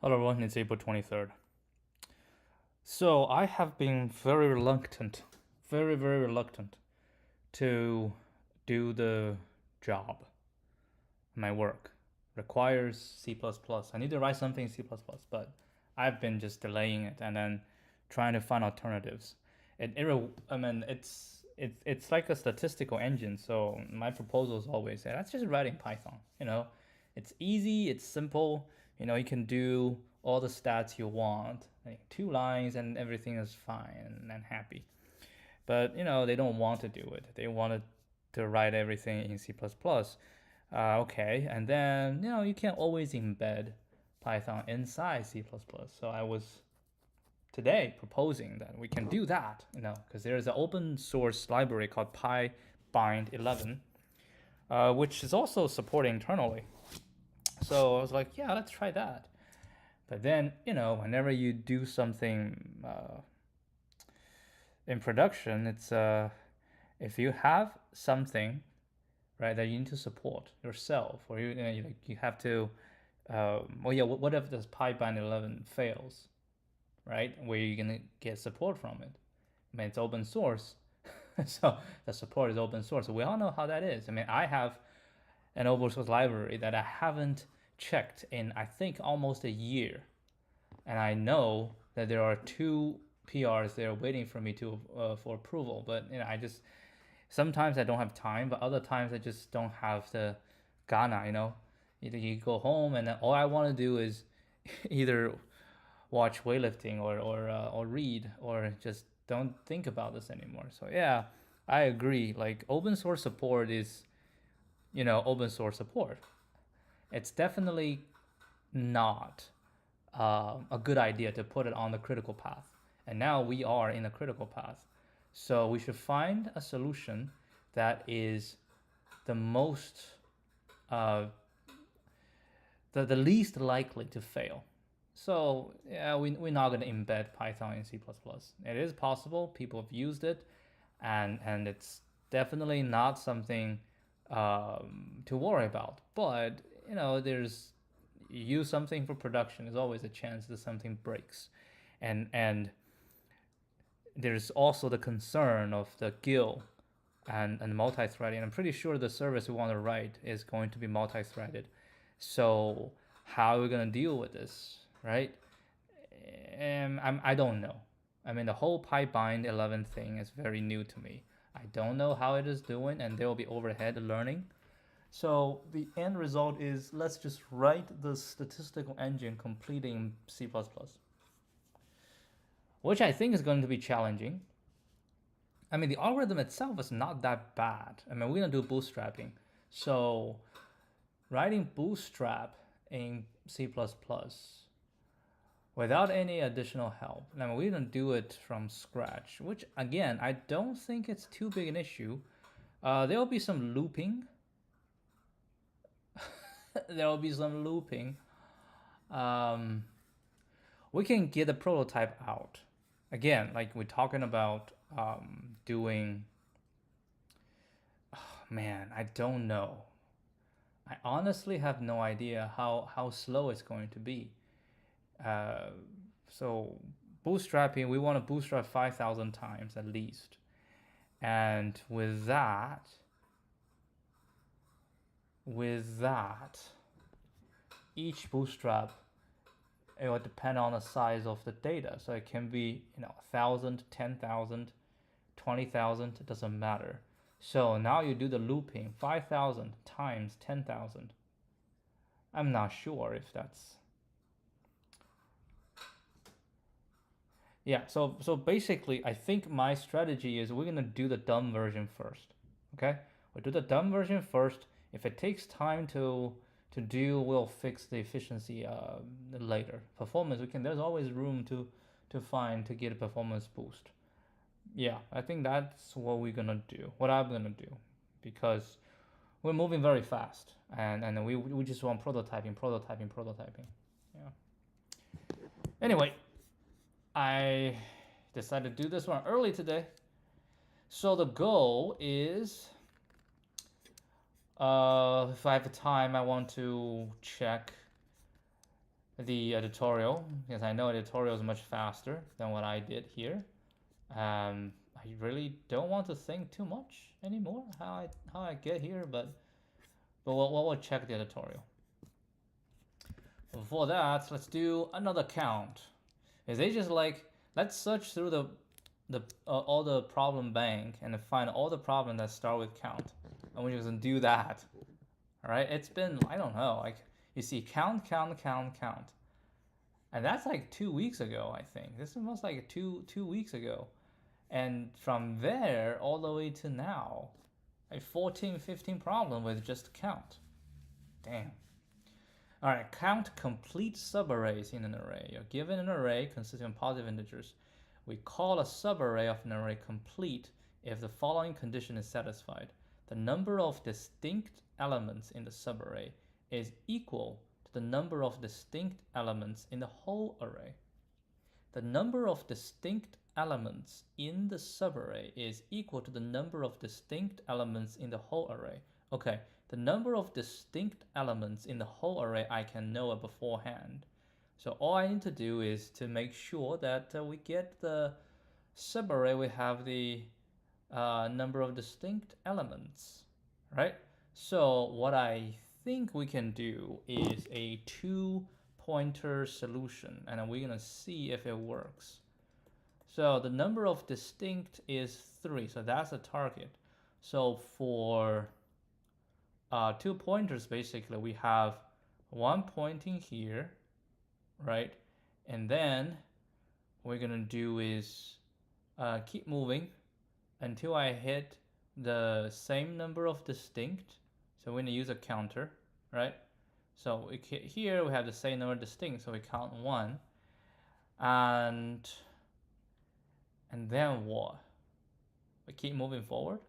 Hello everyone, it's April 23rd. So I have been very reluctant, very reluctant to do the job. My work requires C++. I need to write something in C++, but I've been just delaying it and then trying to find alternatives. It's like a statistical engine. So my proposal is always let's just write in Python. It's easy, it's simple. You can do all the stats you want, like 2 lines, and everything is fine and happy. But they don't want to do it. They wanted to write everything in C++. Okay, and then you can't always embed Python inside C++. So I was today proposing that we can do that, because there's an open source library called PyBind 11, which is also supported internally. So I was like, yeah, let's try that. But then, whenever you do something in production, it's if you have something, right, that you need to support yourself, or you have to, well, yeah, what if this PyBind 11 fails, right? Where you're gonna get support from it? I mean, it's open source, so the support is open source. So we all know how that is. I mean, I have an open source library that I haven't checked in, I think, almost a year, and I know that there are 2 PRs there waiting for me to for approval. But I just sometimes I don't have time, but other times I just don't have the Ghana. Either you go home and then all I want to do is either watch weightlifting or read or just don't think about this anymore. So yeah, I agree. Like open source support is, open source support. It's definitely not a good idea to put it on the critical path. And now we are in the critical path. So we should find a solution that is the most, uh, the least likely to fail. So yeah, we're not going to embed Python in C++. It is possible. People have used it, and it's definitely not something to worry about. But there's you use something for production. There's always a chance that something breaks, and there's also the concern of the GIL and multi-threading. I'm pretty sure the service we want to write is going to be multi-threaded. So how are we going to deal with this, right? I don't know. I mean, the whole PyBind 11 thing is very new to me. I don't know how it is doing, and there will be overhead learning. So the end result is let's just write the statistical engine completing C++, which I think is going to be challenging. I mean, the algorithm itself is not that bad. I mean, we're going to do bootstrapping. So writing bootstrap in C++ without any additional help. I mean, we don't do it from scratch, which again, I don't think it's too big an issue. There will be some looping. There will be some looping. Um, we can get the prototype out. Again, like we're talking about doing. Oh, man, I don't know. I honestly have no idea how slow it's going to be. Uh, so bootstrapping, we want to bootstrap 5,000 times at least. And with that, each bootstrap, it will depend on the size of the data. So it can be 1,000, 10,000, 20,000. It doesn't matter. So now you do the looping 5,000 times 10,000. I'm not sure if that's yeah. So basically, I think my strategy is we're gonna do the dumb version first. Okay, we'll do the dumb version first. If it takes time to do, we'll fix the efficiency later. Performance, we can. There's always room to find to get a performance boost. Yeah, I think that's what we're gonna do. What I'm gonna do, because we're moving very fast, and we just want prototyping. Yeah. Anyway, I decided to do this one early today. So the goal is, if I have time, I want to check the editorial, because I know editorial is much faster than what I did here. I really don't want to think too much anymore how I get here, but we'll check the editorial. Before that, let's do another count. Is they just like, let's search through the all the problem bank and find all the problems that start with count, and we're just gonna do that. All right, it's been, I don't know, like, you see count, and that's like 2 weeks ago. I think this is almost like two weeks ago, and from there all the way to now, like 14, 15 problem with just count. Damn. All right, count complete subarrays in an array. You're given an array consisting of positive integers. We call a subarray of an array complete if the following condition is satisfied. The number of distinct elements in the subarray is equal to the number of distinct elements in the whole array. The number of distinct elements in the subarray is equal to the number of distinct elements in the whole array. Okay, the number of distinct elements in the whole array I can know beforehand. So all I need to do is to make sure that we get the subarray, we have the number of distinct elements, right? So what I think we can do is a two-pointer solution, and we're gonna see if it works. So the number of distinct is 3, so that's the target. So for 2 pointers, basically we have one pointing here, right? And then what we're gonna do is keep moving until I hit the same number of distinct. So we're gonna use a counter, right? So here we have the same number of distinct, so we count 1, and then what? We keep moving forward.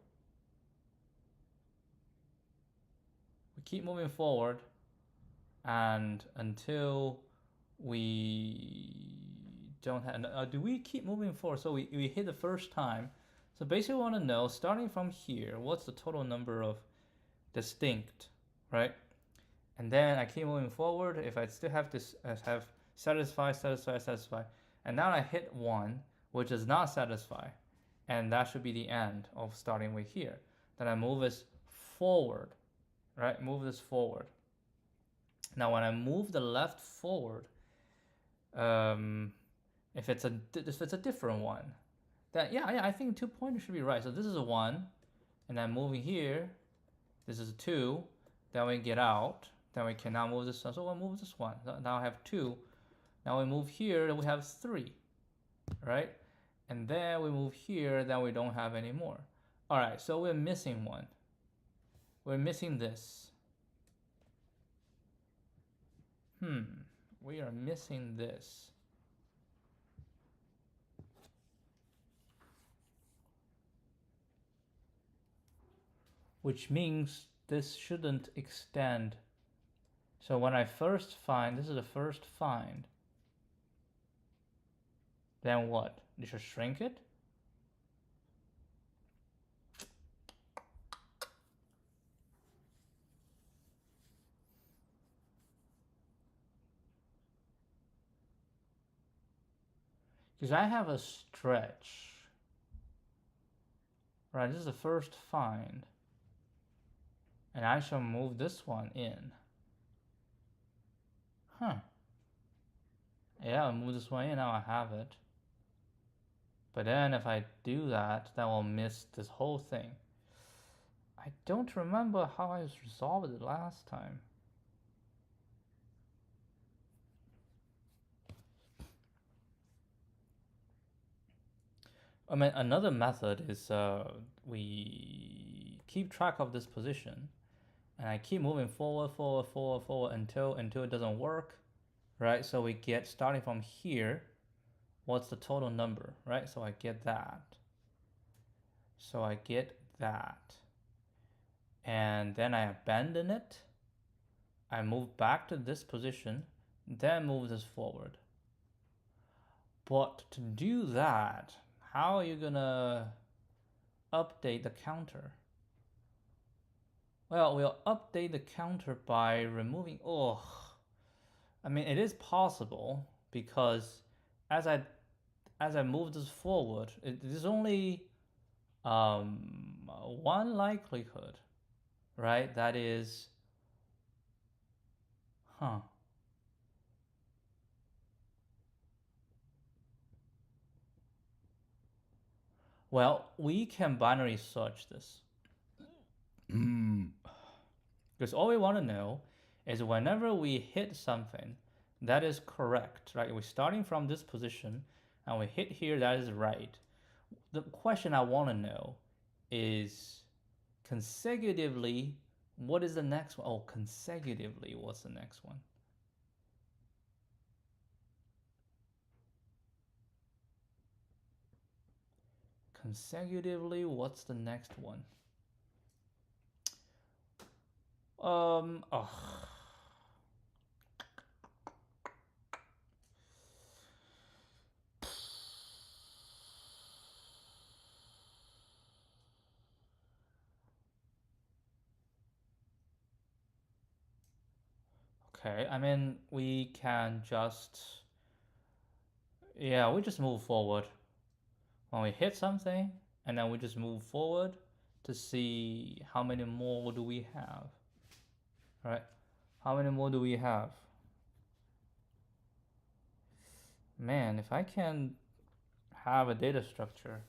We keep moving forward, and until we don't have, do we keep moving forward? So we hit the first time. So basically we want to know, starting from here, what's the total number of distinct, right? And then I keep moving forward. If I still have to have satisfy, and now I hit 1, which does not satisfy, and that should be the end of starting with here. Then I move this forward, right? Move this forward. Now when I move the left forward, if it's a different one, then yeah, I think 2 pointers should be right. So this is a 1, and then moving here, this is a 2. Then we get out. Then we can now move this one. So we'll move this one. Now I have 2. Now we move here, and we have 3, right? And then we move here, then we don't have any more. All right, so we're missing one. We're missing this. We are missing this. Which means this shouldn't extend. So when I first find, this is the first find, then what? You should shrink it? Because I have a stretch. Right, this is the first find. And I shall move this one in. Yeah, I'll move this one in, now I have it. But then if I do that, then we'll miss this whole thing. I don't remember how I resolved it last time. I mean, another method is we keep track of this position, and I keep moving forward until it doesn't work, right? So we get, starting from here, what's the total number, right? So I get that. And then I abandon it. I move back to this position, then move this forward. But to do that, how are you gonna update the counter? Well, we'll update the counter by removing, I mean, it is possible because as I move this forward, there's only one likelihood, right? That is, huh? Well, we can binary search this. Because all we want to know is whenever we hit something that is correct, right? We're starting from this position and we hit here, that is right. The question I want to know is consecutively, what is the next one? Oh, consecutively, what's the next one? Consecutively, what's the next one? Oh. Okay, I mean, we can just, yeah, we just move forward. When we hit something, and then we just move forward to see how many more do we have, right? How many more do we have? Man, if I can have a data structure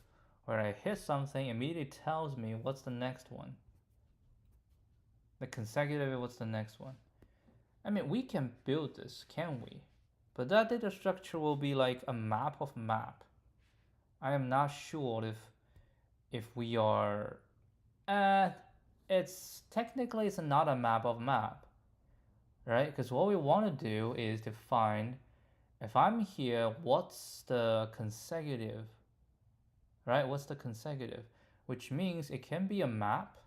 where I hit something, immediately tells me what's the next one. The consecutive, what's the next one? I mean, we can build this, can we? But that data structure will be like a map of map. I am not sure if we are. It's technically it's not a map of map, right? Because what we want to do is to find if I'm here, what's the consecutive, right? What's the consecutive? Which means it can be a map.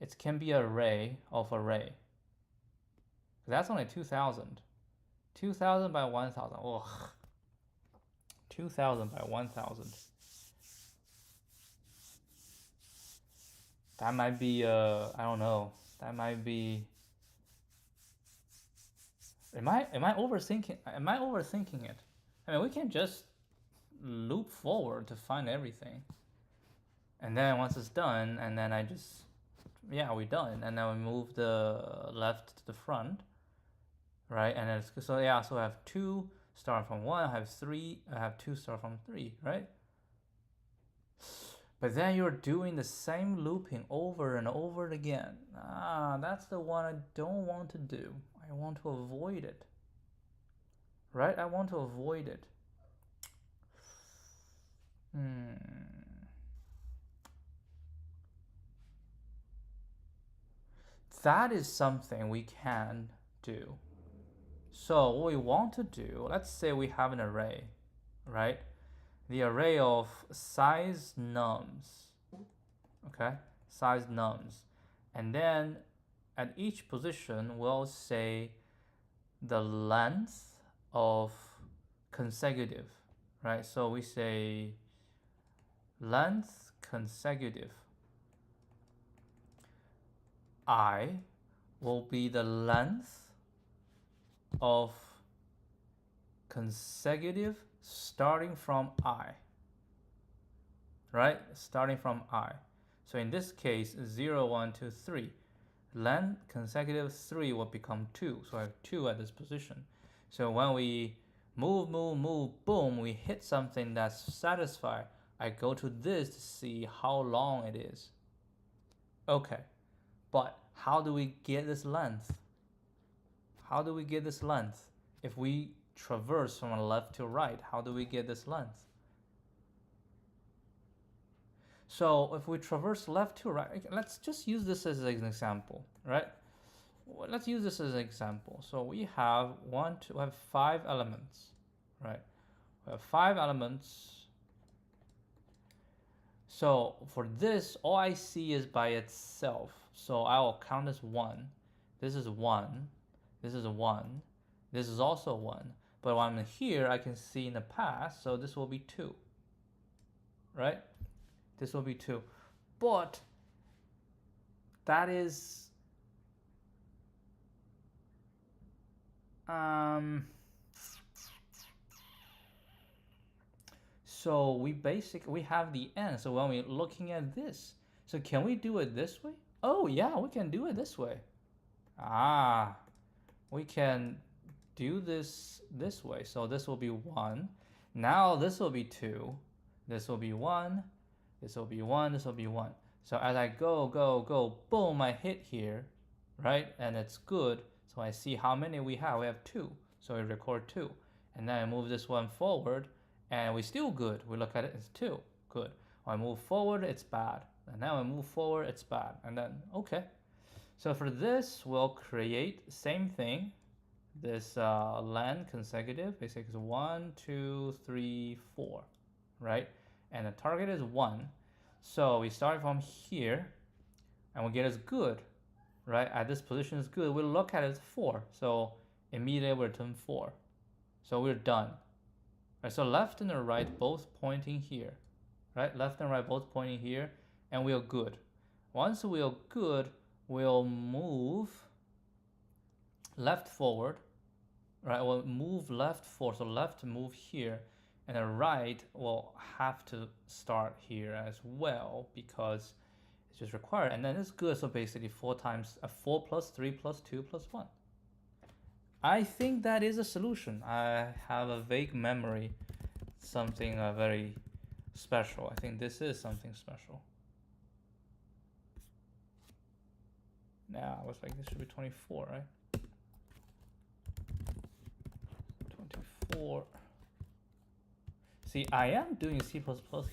It can be an array of array. That's only 2,000. 2,000 by 1,000. Ugh. 2,000 by 1,000. That might be, I don't know. That might be. Am I overthinking? Am I overthinking it? I mean, we can just loop forward to find everything, and then once it's done, and then I just, yeah, we're done, and then we move the left to the front, right? And it's so yeah, so I have two start from one, I have three, I have two start from three, right? But then you're doing the same looping over and over again. That's the one I don't want to do. I want to avoid it. Right? I want to avoid it. That is something we can do. So what we want to do, let's say we have an array, right? The array of size nums, okay? Size nums. And then at each position, we'll say the length of consecutive, right? So we say length consecutive. I will be the length of consecutive starting from I, right? Starting from I. So in this case, 0, 1, 2, 3. Length consecutive 3 will become 2. So I have 2 at this position. So when we move, boom, we hit something that's satisfied. I go to this to see how long it is. Okay, but how do we get this length? How do we get this length? If we traverse from left to right, how do we get this length? So if we traverse left to right, let's just use this as an example, right? Let's use this as an example. So we have we have 5 elements, right? We have 5 elements. So for this, all I see is by itself. So I will count as 1. This is 1. This is 1. This is also 1. But when I'm here, I can see in the past, so this will be 2. Right? This will be 2. But that is So we have the n. So when we're looking at this, so can we do it this way? Oh yeah, we can do it this way. Ah, we can do this way. So this will be 1. Now this will be 2. This will be 1. This will be 1. This will be 1. So as I go, boom, I hit here, right? And it's good. So I see how many we have. We have 2. So I record 2. And then I move this one forward, and we're still good. We look at it, it's 2. Good. When I move forward, it's bad. And now I move forward, it's bad. And then, okay. So for this, we'll create same thing. This len consecutive basically is 1, 2, 3, 4, right? And the target is 1. So we start from here, and we get as good, right? At this position is good. We look at it as 4. So immediately we return 4. So we're done. Right, so left and the right both pointing here, right? Left and right both pointing here, and we are good. Once we are good, we'll move left forward, right? We'll move left forward, so left move here, and the right will have to start here as well because it's just required. And then it's good, so basically 4 times 4 plus 3 plus 2 plus 1. I think that is a solution. I have a vague memory, something very special. I think this is something special. Now, I was like, this should be 24, right? 24. See, I am doing C++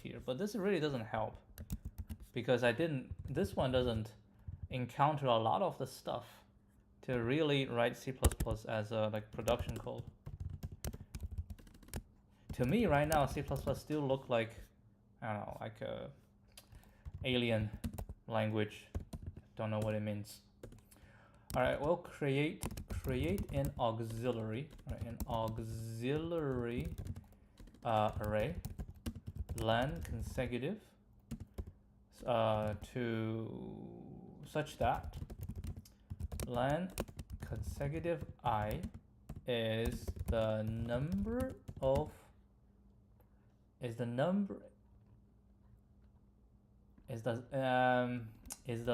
here, but this really doesn't help because this one doesn't encounter a lot of the stuff to really write C++ as a like production code. To me right now, C++ still look like, I don't know, like a alien language. Don't know what it means. All right, we'll create an auxiliary, right? An auxiliary array, len consecutive, to such that len consecutive I is the number of is the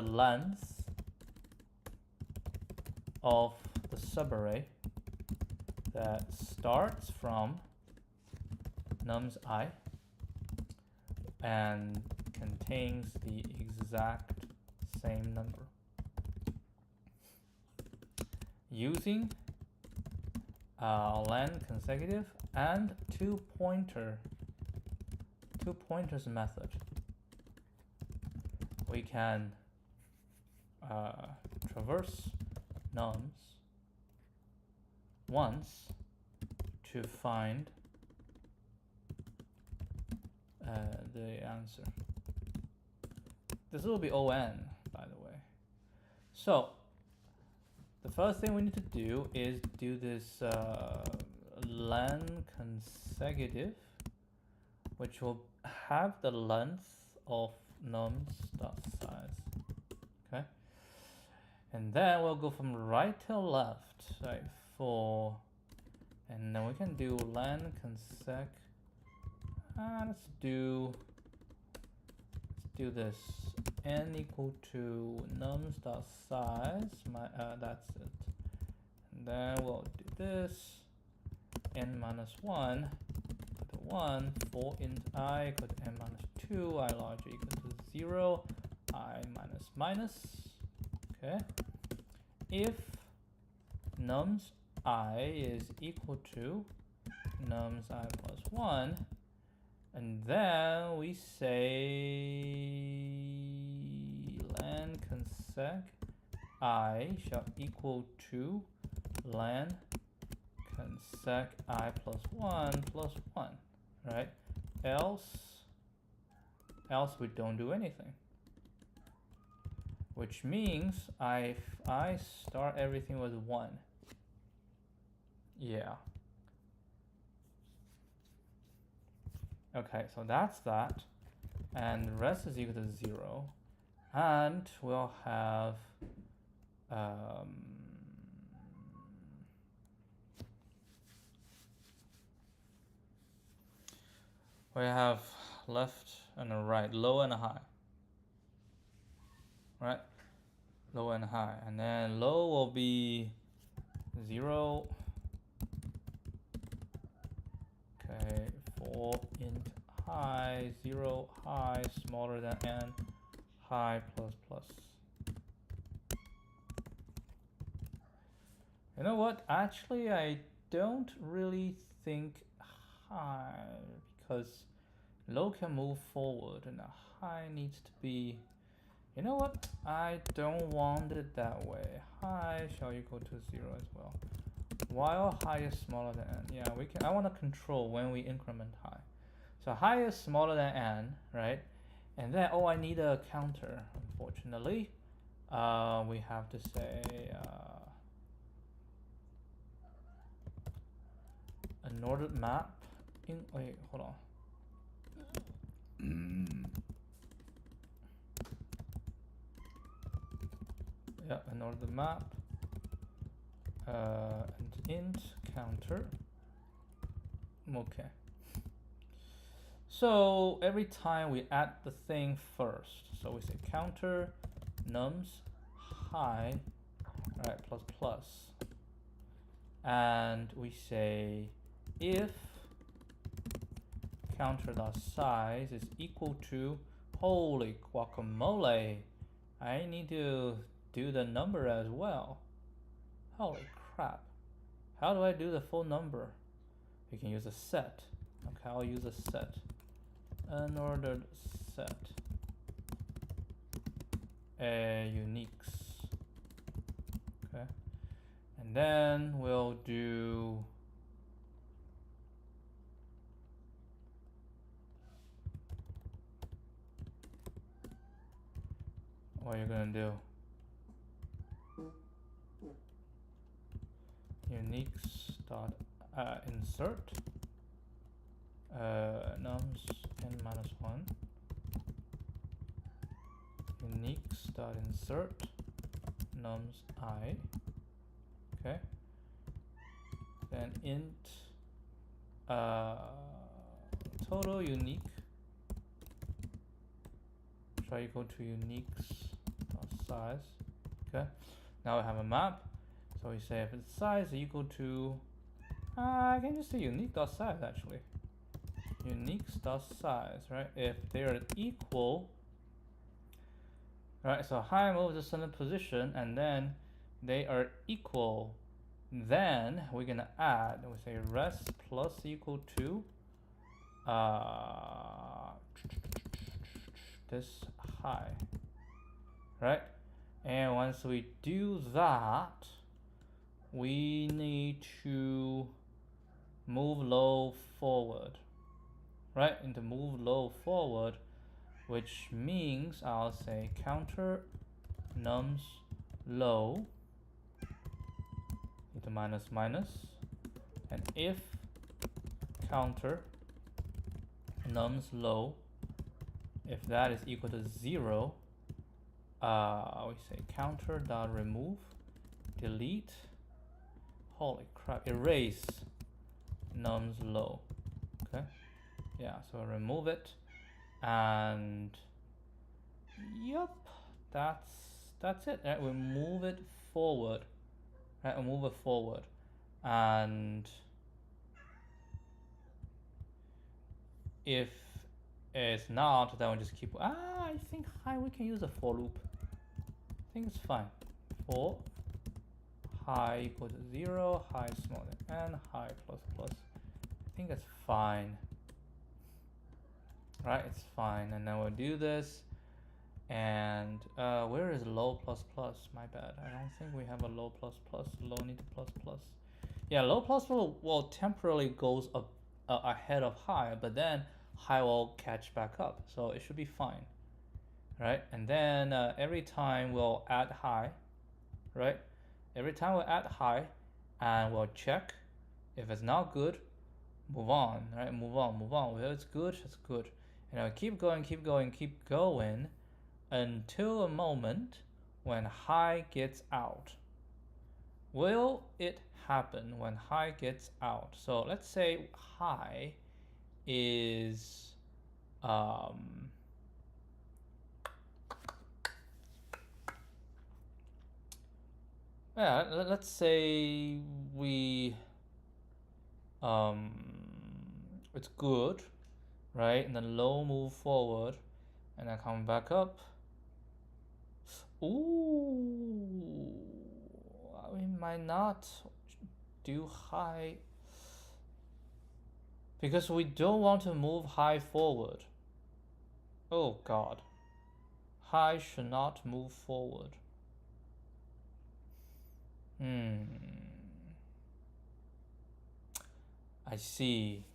length of the subarray that starts from nums I and contains the exact same number using len consecutive and two pointers method. We can traverse nums once to find the answer. This will be on, by the way. So the first thing we need to do is do this len consecutive, which will have the length of nums dot size. Okay, and then we'll go from right to left, right? And then we can do len consec. Let's do this n equal to nums dot size. That's it. And then we'll do this n minus 1 equal to 1 for int I equal to n minus 2 I larger equal to 0 I minus minus. Okay, if nums I is equal to nums I plus 1, and then we say len consec I shall equal to len consec I plus 1, right? Else we don't do anything. Which means I start everything with 1. Yeah. Okay, so that's that. And the rest is equal to 0. And we'll have We have left and a right, low and a high, right? Low and high, and then low will be 0. Okay, for int high, 0 high smaller than n, high plus plus. You know what? Actually, I don't really think high, because low can move forward and high needs to be. You know what? I don't want it that way. High shall equal to 0 as well. While high is smaller than n. Yeah, we can. I want to control when we increment high. So high is smaller than n, right? And then, oh, I need a counter, unfortunately. We have to say an ordered map in, wait, hold on. Yeah, an ordered map, and int counter. Okay. So every time we add the thing first, so we say counter nums high, right, plus plus, and we say if counter dot size is equal to, holy guacamole, I need to do the number as well. Holy crap. How do I do the full number? You can use a set. Okay, I'll use a set. Unordered set. Uniques. Okay. And then we'll do what you're gonna do. Uniques dot insert nums n minus 1. Uniques dot insert nums I. Okay. Then int total unique shall equal to uniques dot size. Okay. Now we have a map. So we say if its size is equal to, I can just say unique dot size actually. Uniques dot size, right? If they are equal, right? So high moves to certain position, and then they are equal. Then we're gonna add. We say res plus equal to this high, right? And once we do that, we need to move low forward, right? And to move low forward, which means I'll say counter nums low into minus minus, and if counter nums low, if that is equal to 0, we say counter dot remove, delete, holy crap, erase nums low. Okay, yeah, so remove it, and yep, that's it, right? We move it forward, right? We move it forward, and if it's not, then we just keep. I think high, we can use a for loop. I think it's fine. For high equal to 0, high smaller than n, high plus plus. I think it's fine. Right, it's fine. And then we'll do this. And where is low plus plus? My bad. I don't think we have a low plus plus. Low need to plus plus. Yeah, low plus will temporarily goes up ahead of high, but then high will catch back up. So it should be fine. Right, and then every time we'll add high, right? Every time we'll add high, and we'll check. If it's not good, move on, right? Move on, move on. If it's good, it's good. And I'll keep going, keep going, keep going until a moment when high gets out. Will it happen when high gets out? So let's say high is yeah, let's say we it's good, right? And then low move forward, and then come back up. Ooh, we might not do high because we don't want to move high forward. Oh God, high should not move forward. I see.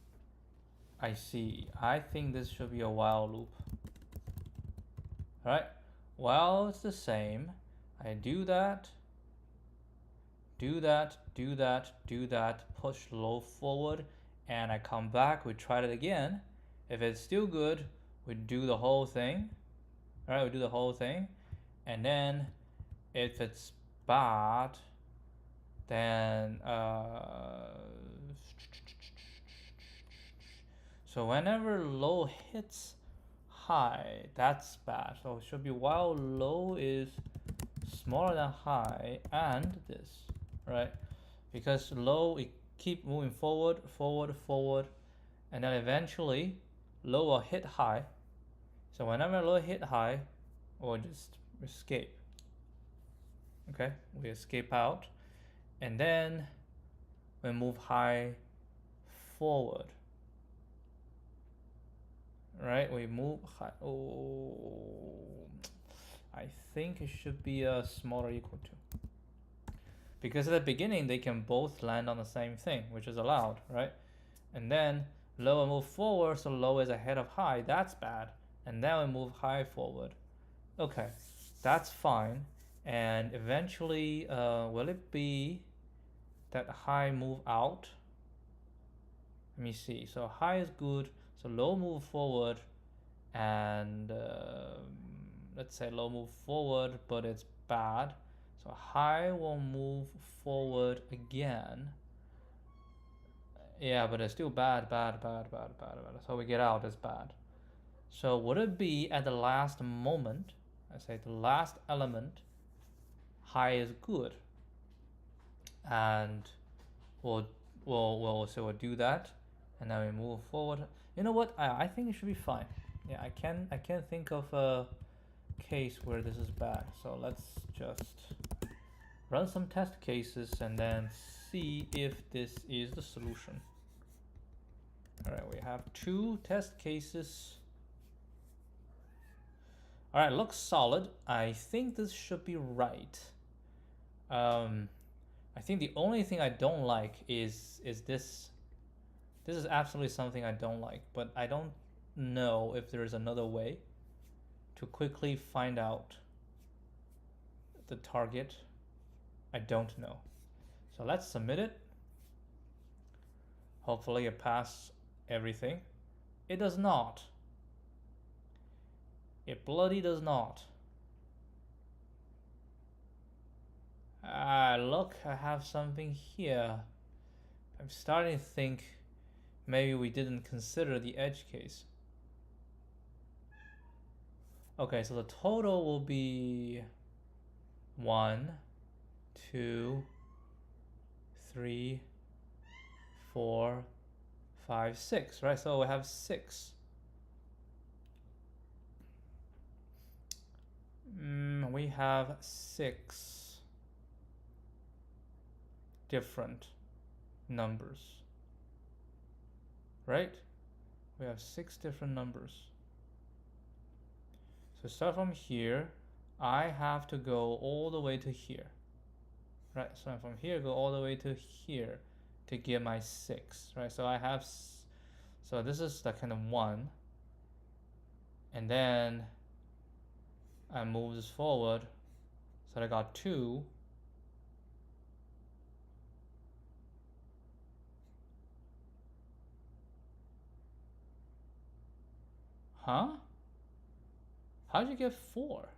I see. I think this should be a while loop. Alright? While it's the same, I do that, do that, do that, do that, push low forward, and I come back, we try it again. If it's still good, we do the whole thing. Alright, we do the whole thing. And then if it's bad, then so whenever low hits high, that's bad. So it should be while low is smaller than high and this, right? Because low, it keep moving forward, forward, forward, and then eventually low will hit high. So whenever low hit high, we'll just escape. Okay, we escape out, and then we move high forward. Right, we move high. Oh, I think it should be a smaller equal to. Because at the beginning, they can both land on the same thing, which is allowed, right? And then low and move forward, so low is ahead of high. That's bad. And then we move high forward. Okay, that's fine. And eventually, will it be that high move out? Let me see. So high is good. So low move forward, and let's say low move forward, but it's bad. So high will move forward again. Yeah, but it's still bad, bad, bad, bad, bad, bad. So we get out as bad. So would it be at the last moment? I say the last element, high is good, and we'll do that, and then we move forward. You know what? I think it should be fine. Yeah, I can think of a case where this is bad. So let's just run some test cases and then see if this is the solution. All right, we have 2 test cases. All right, looks solid. I think this should be right. I think the only thing I don't like is this. This is absolutely something I don't like, but I don't know if there is another way to quickly find out the target. I don't know. So let's submit it. Hopefully it passes everything. It does not. It bloody does not. Ah, look, I have something here. I'm starting to think maybe we didn't consider the edge case. Okay, so the total will be 1, 2, 3, 4, 5, 6, right? So we have 6. We have 6 different numbers, right? We have 6 different numbers. So start from here. I have to go all the way to here, right? So from here, go all the way to here to get my 6, right? So I have, so this is the kind of 1, and then I move this forward, so I got 2. Huh? How'd you get 4?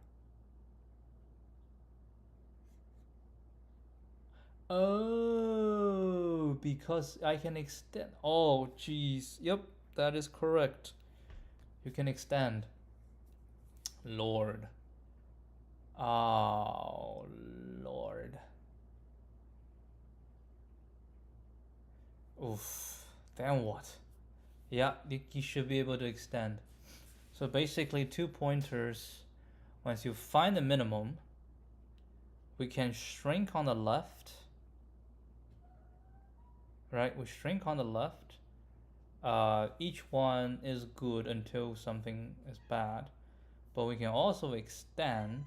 Oh, because I can extend. Oh, geez. Yep. that is correct. You can extend. Lord. Oh, Lord. Oof. Then what? Yeah, you should be able to extend. So basically 2 pointers. Once you find the minimum, we can shrink on the left. Right? We shrink on the left. Each one is good until something is bad. But we can also extend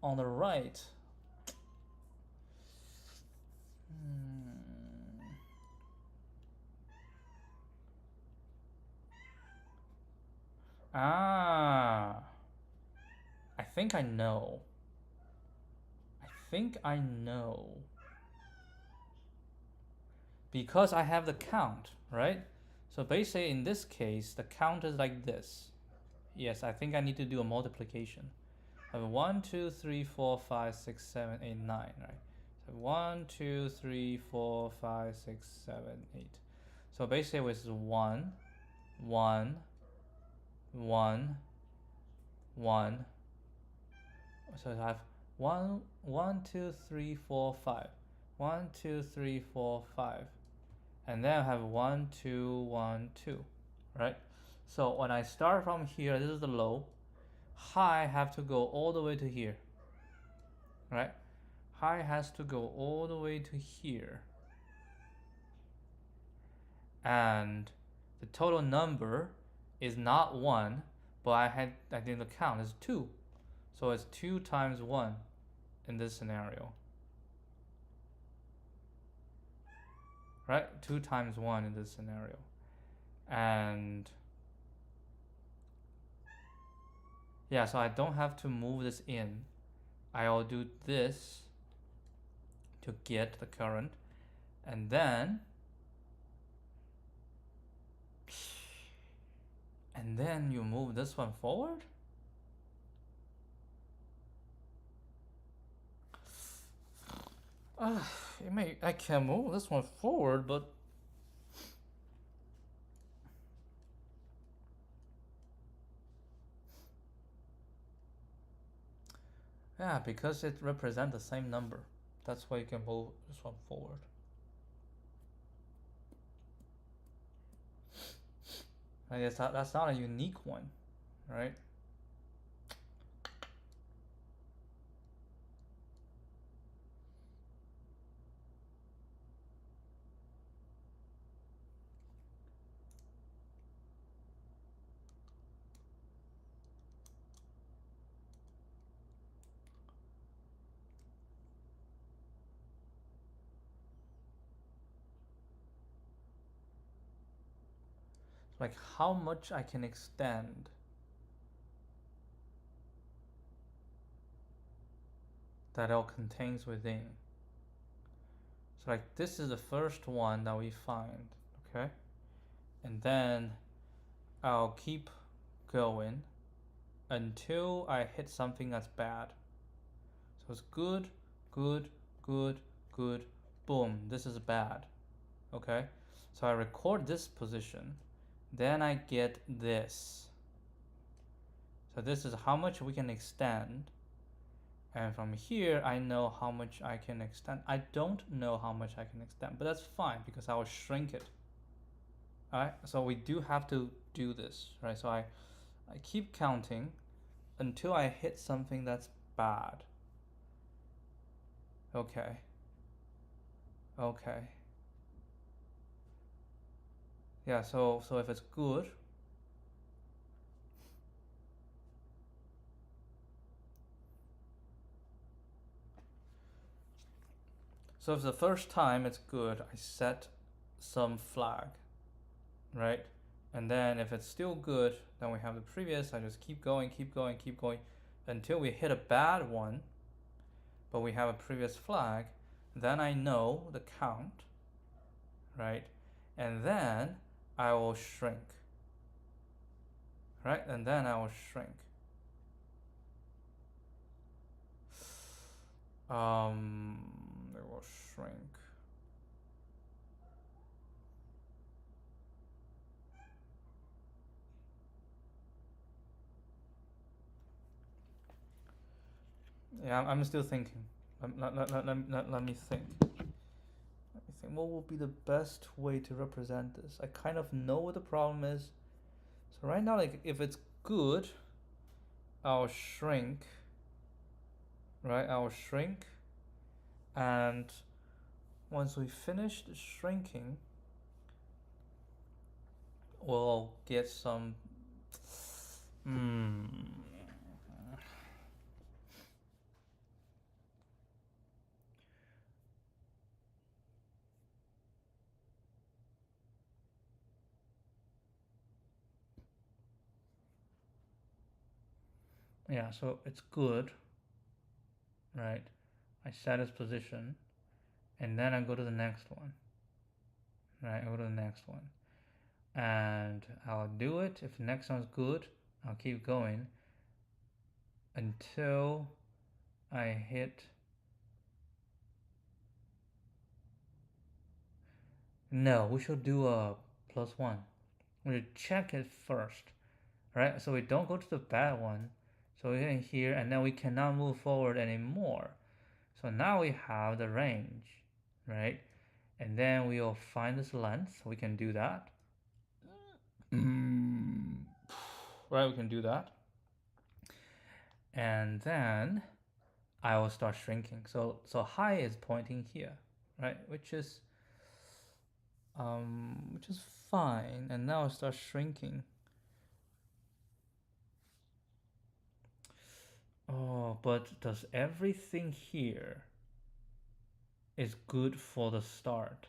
on the right. Ah, I think I know. Because I have the count, right? So basically in this case, the count is like this. Yes, I think I need to do a multiplication. I have 1, 2, 3, 4, 5, 6, 7, 8, 9, right? So 1, 2, 3, 4, 5, 6, 7, 8. So basically it was 1, 1, 1, 1. So I have 1, 1, 2, 3, 4, 5. 1, 2, 3, 4, 5. And then I have 1, 2, 1, 2. Right? So when I start from here, this is the low. High have to go all the way to here. Right? High has to go all the way to here. And the total number is not 1, but I did the count, it's 2. So it's 2 times 1 in this scenario. Right? 2 times 1 in this scenario. And yeah, so I don't have to move this in. I'll do this to get the current. And then you move this one forward. I can move this one forward, but yeah, because it represents the same number. That's why you can move this one forward. I guess that's not a unique one, right? Like how much I can extend that all contains within. So like this is the first one that we find, okay? And then I'll keep going until I hit something that's bad. So it's good, good, good, good, boom, this is bad, okay? So I record this position, then I get this. So this is how much we can extend. And from here, I know how much I can extend. I don't know how much I can extend, but that's fine because I will shrink it. Alright, so we do have to do this, right? So I keep counting until I hit something that's bad. Okay. Okay. Yeah, so if it's good, so if the first time it's good, I set some flag, right? And then if it's still good, then we have the previous, I just keep going, keep going, keep going until we hit a bad one, but we have a previous flag. Then I know the count, right? And then I will shrink, right? And then I will shrink. It will shrink. Yeah, I'm still thinking. Let me think. Let me think. What would be the best way to represent this? I kind of know what the problem is. So right now, like if it's good, I'll shrink. Right, I'll shrink, and once we finish the shrinking, we'll get some. Hmm. Yeah, so it's good, right? I set its position, and then I go to the next one, right? I go to the next one, and I'll do it. If the next one's good, I'll keep going until I hit. No, we should do a +1. We should check it first, right? So we don't go to the bad one. So we're in here, and then we cannot move forward anymore. So now we have the range, right? And then we'll find this length. We can do that. Right, we can do that. And then I will start shrinking. So high is pointing here, right? Which is fine. And now I start shrinking. Oh, but does everything here is good for the start?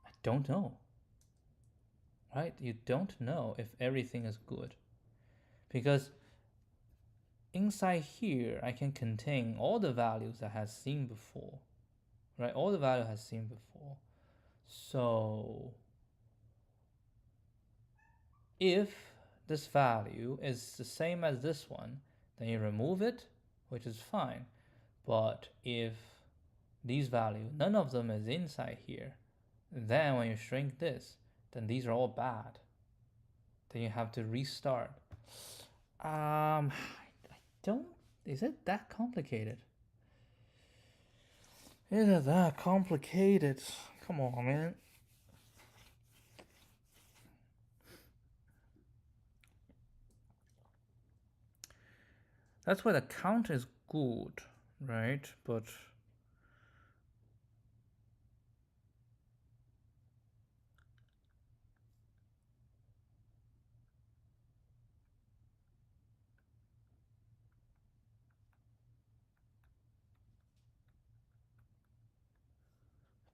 I don't know. Right? You don't know if everything is good. Because inside here, I can contain all the values I have seen before. Right? All the value I have seen before. So if this value is the same as this one, then you remove it, which is fine. But if these values, none of them is inside here, then when you shrink this, then these are all bad. Then you have to restart. I don't. Is it that complicated? Is it that complicated? Come on, man. That's why the count is good, right? But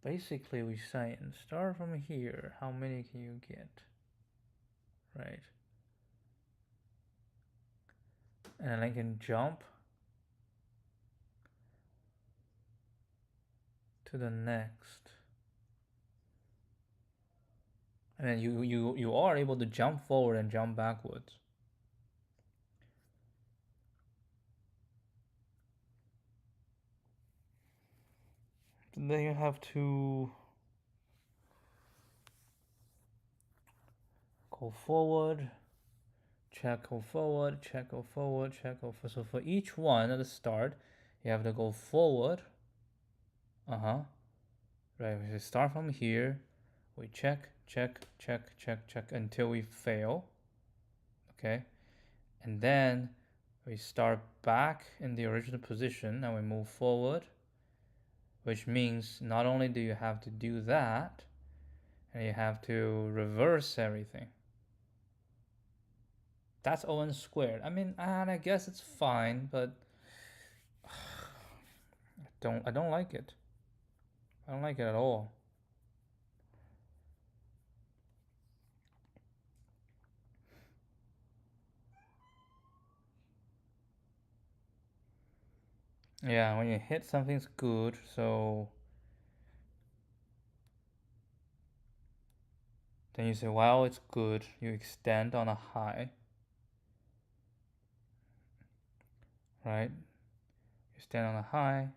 basically we say, start from here, how many can you get? Right? And I can jump to the next. And then you are able to jump forward and jump backwards. Then you have to go forward, check, go forward, check, go forward, check, go forward. So for each one at the start, you have to go forward. Right, we start from here. We check, check, check, check, check until we fail. Okay. And then we start back in the original position and we move forward, which means not only do you have to do that, and you have to reverse everything. That's O(n) squared. I mean, and I guess it's fine, but I don't like it. I don't like it at all. Yeah, when you hit something's good, so then you say, well, it's good. You extend on a high, right? You stand on a high,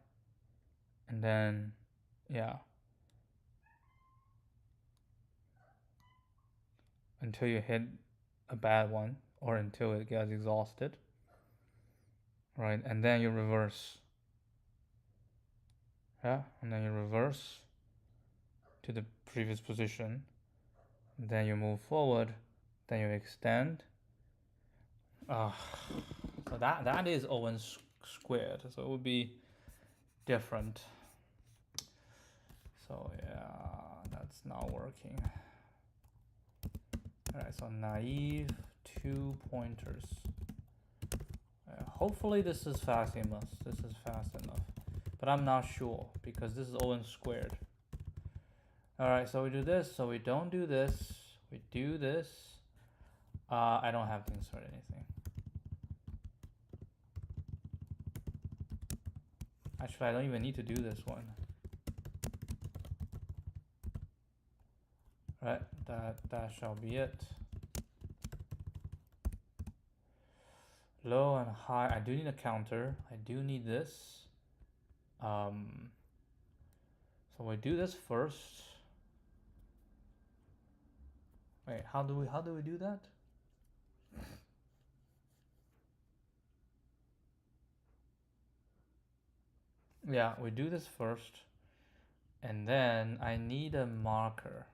and then, yeah, until you hit a bad one or until it gets exhausted, right? And then you reverse, yeah, and then you reverse to the previous position. Then you move forward, then you extend. So that is O(n) squared. So it would be different. So yeah, that's not working. All right, so naive 2 pointers. Hopefully this is fast enough. This is fast enough, but I'm not sure because this is O(n) squared. All right, so we do this. So we don't do this. We do this. I don't have to insert anything. Actually, I don't even need to do this one. Right, that shall be it. Low and high. I do need a counter. I do need this. So we do this first. Wait, how do we do that? Yeah, we do this first, and then I need a marker.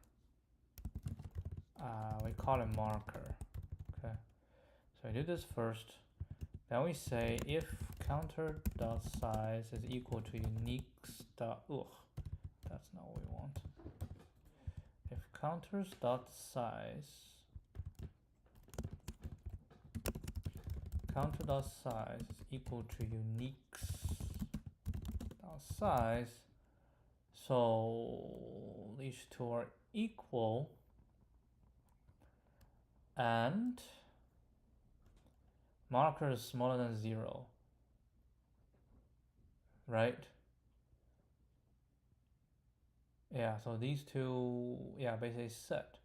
We call it marker. Okay, so I do this first. Then we say if counter dot size is equal to unique dot. Ugh, that's not what we want. If counters dot size counter dot size is equal to uniques dot size, so these two are equal, and marker is smaller than 0, right? Yeah, so these two, yeah, basically set.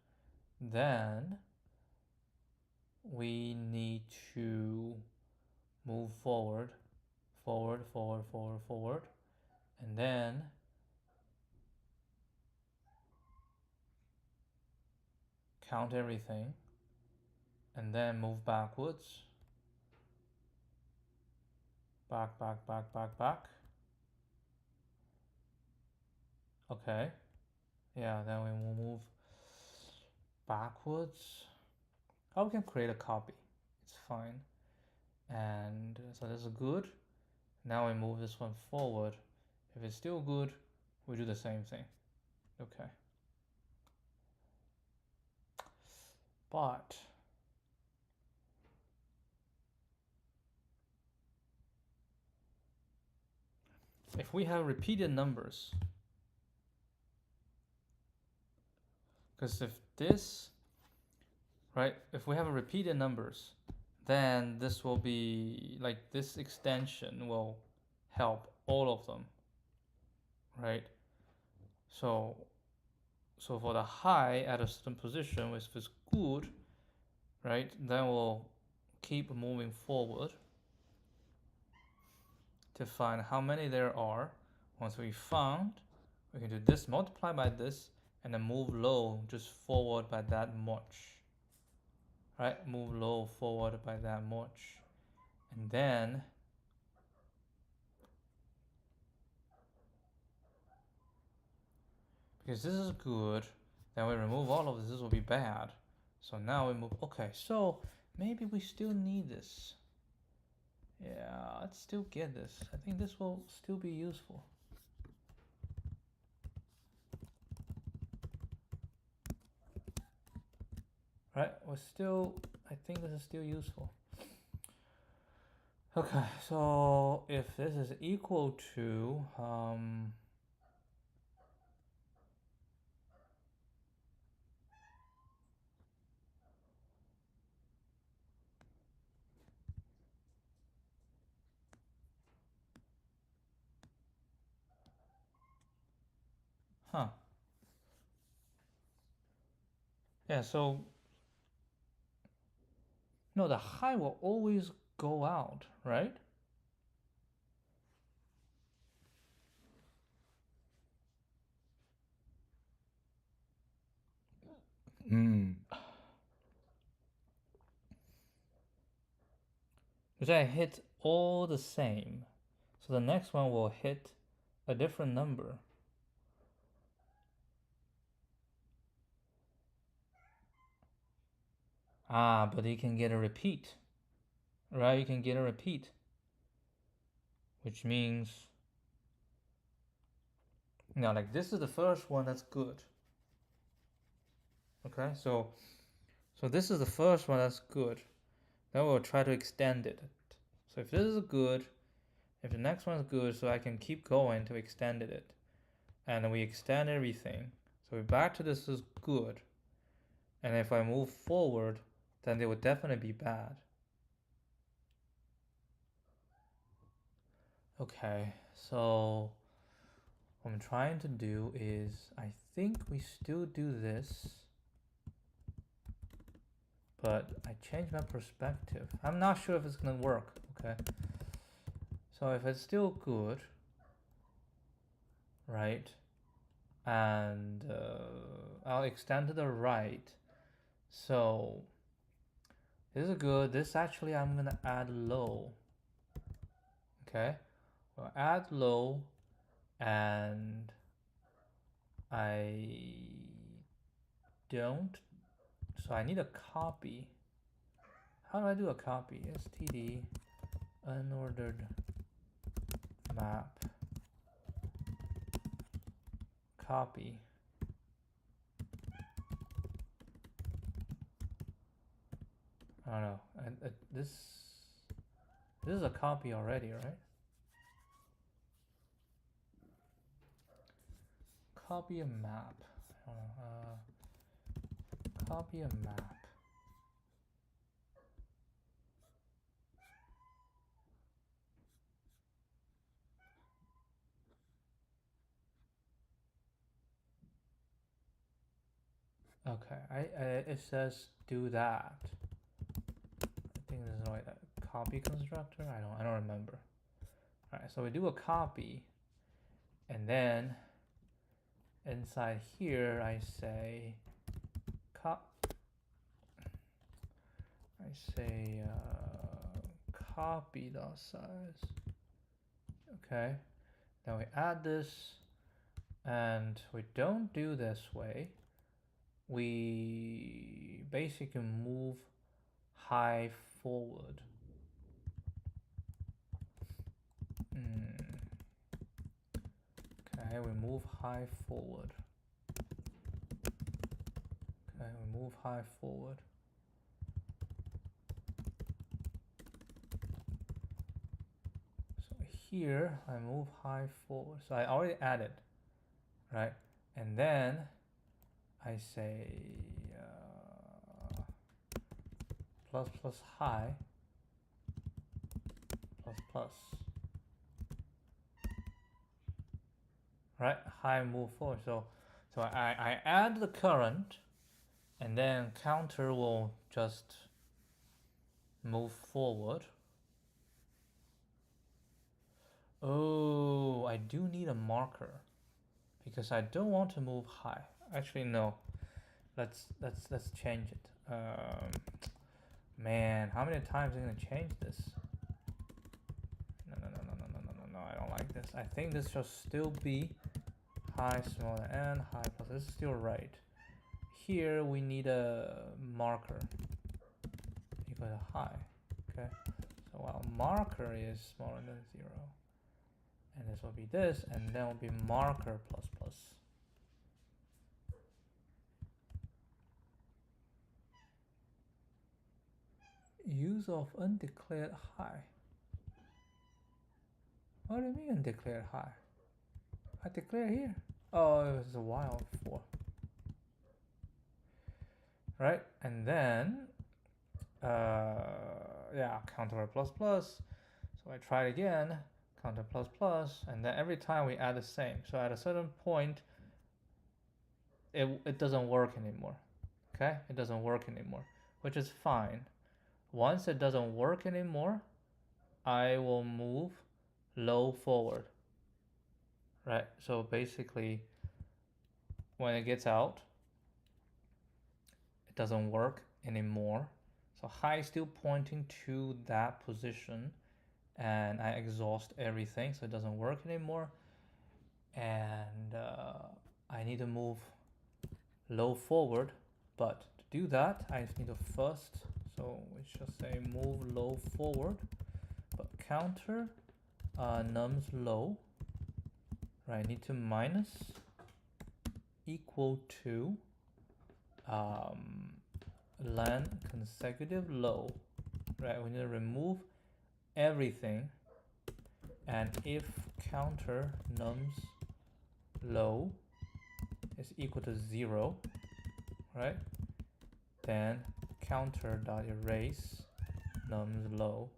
Then we need to move forward, and then count everything, and then move backwards, back. Okay, yeah, then we will move backwards. Oh, we can create a copy, it's fine. And so this is good. Now we move this one forward. If it's still good, we do the same thing. Okay, but if we have repeated numbers, because if this, right, if we have repeated numbers, then this will be like this extension will help all of them, right? So for the high at a certain position, if it's good, right, then we'll keep moving forward to find how many there are. Once we found, we can do this, multiply by this, and then move low just forward by that much. Right, move low forward by that much. And then because this is good, then we remove all of this, this will be bad. So now we move, okay, so maybe we still need this. Yeah, let's still get this. I think this will still be useful. Right, I think this is still useful. Okay, so if this is equal to, yeah, so, no, the high will always go out, right? Because I hit all the same. So the next one will hit a different number. But you can get a repeat. Right? You can get a repeat. Which means, now like this is the first one that's good. Okay, so this is the first one that's good. Then we'll try to extend it. So if this is good, if the next one is good, so I can keep going to extend it. And then we extend everything. So we're back to this is good. And if I move forward, then they would definitely be bad. Okay, so what I'm trying to do is, I think we still do this, but I changed my perspective. I'm not sure if it's gonna work, okay? So if it's still good, right? And I'll extend to the right. So this is good. This actually I'm gonna add low. Okay, we'll add low, and I don't. So I need a copy. How do I do a copy? std unordered map copy. I don't know. This is a copy already, right? Copy a map. I don't know. Copy a map. Okay, it says do that. I think this is like a copy constructor. I don't remember. All right, so we do a copy, and then inside here I say copy dot size. Okay, then we add this, and we don't do this way. We basically move high forward. Okay, we move high forward. Okay, we move high forward. So here I move high forward. So I already added, right? And then I say plus plus high plus plus. Right, high move forward. So I add the current, and then counter will just move forward. Oh, I do need a marker because I don't want to move high. Actually, no. Let's change it. Man, how many times am I gonna change this? No, I don't like this. I think this should still be high smaller n, high plus. This is still right. Here we need a marker equal to high. Okay, so while marker is smaller than 0, and this will be this, and then will be marker plus plus. Use of undeclared high. What do you mean undeclared high? I declare here. Oh, it was a while before. Right, and then yeah, counter plus plus. So I try it again, counter plus plus, and then every time we add the same. So at a certain point, it doesn't work anymore. Okay, it doesn't work anymore, which is fine. Once it doesn't work anymore, I will move low forward. Right, so basically when it gets out, it doesn't work anymore. So high is still pointing to that position, and I exhaust everything, so it doesn't work anymore. And I need to move low forward, but to do that, I need to first, so we should say move low forward, but counter nums low, right? I need to minus equal to len consecutive low, right? We need to remove everything, and if counter nums low is equal to 0, right, then counter dot erase nums low,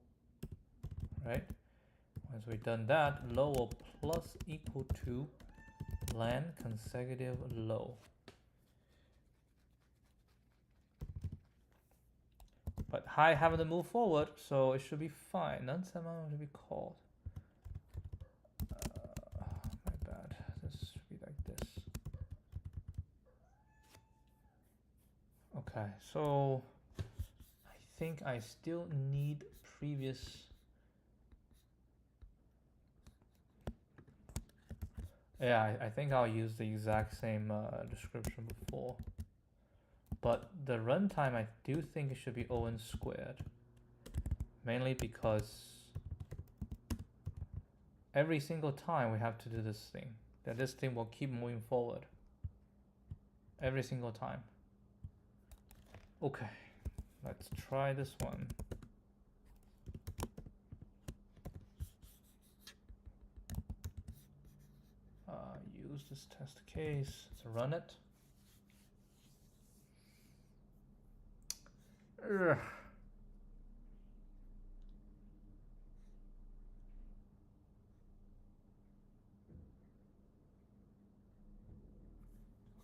right? Once we've done that, low will plus equal to len consecutive low. But high having to move forward, so it should be fine. None amount to be called. My bad. This should be like this. Okay, so I think I still need previous. Yeah, I think I'll use the exact same description before. But the runtime, I do think it should be O(n) squared. Mainly because every single time we have to do this thing, that this thing will keep moving forward. Every single time. Okay, let's try this one. Use this test case to run it. Ugh.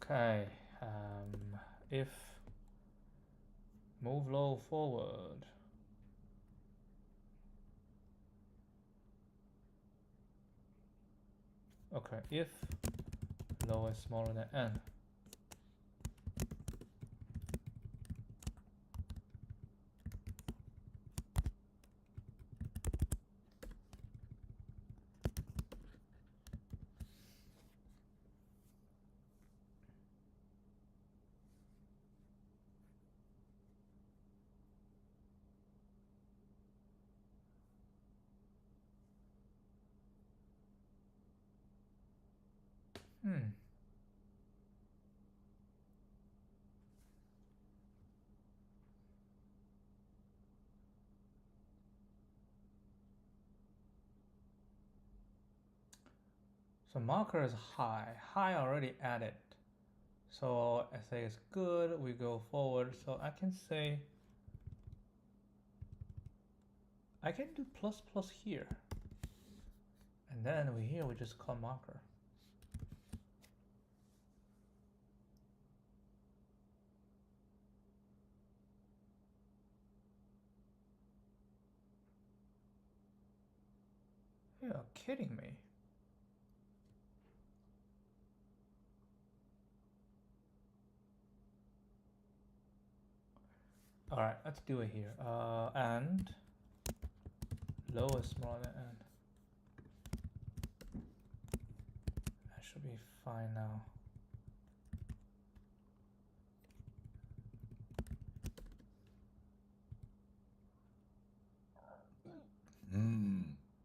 Okay, if move low forward, okay, if low is smaller than n, So marker is high. High already added. So I say it's good. We go forward. So I can say I can do plus plus here. And then here we just call marker. You're kidding me. All right, let's do it here. And low is smaller than n. That should be fine now.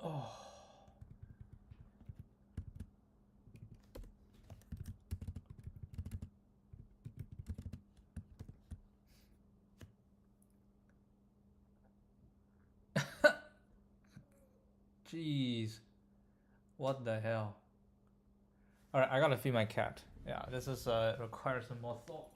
Oh. Jeez. What the hell? Alright, I gotta feed my cat. Yeah, this is requires some more thought.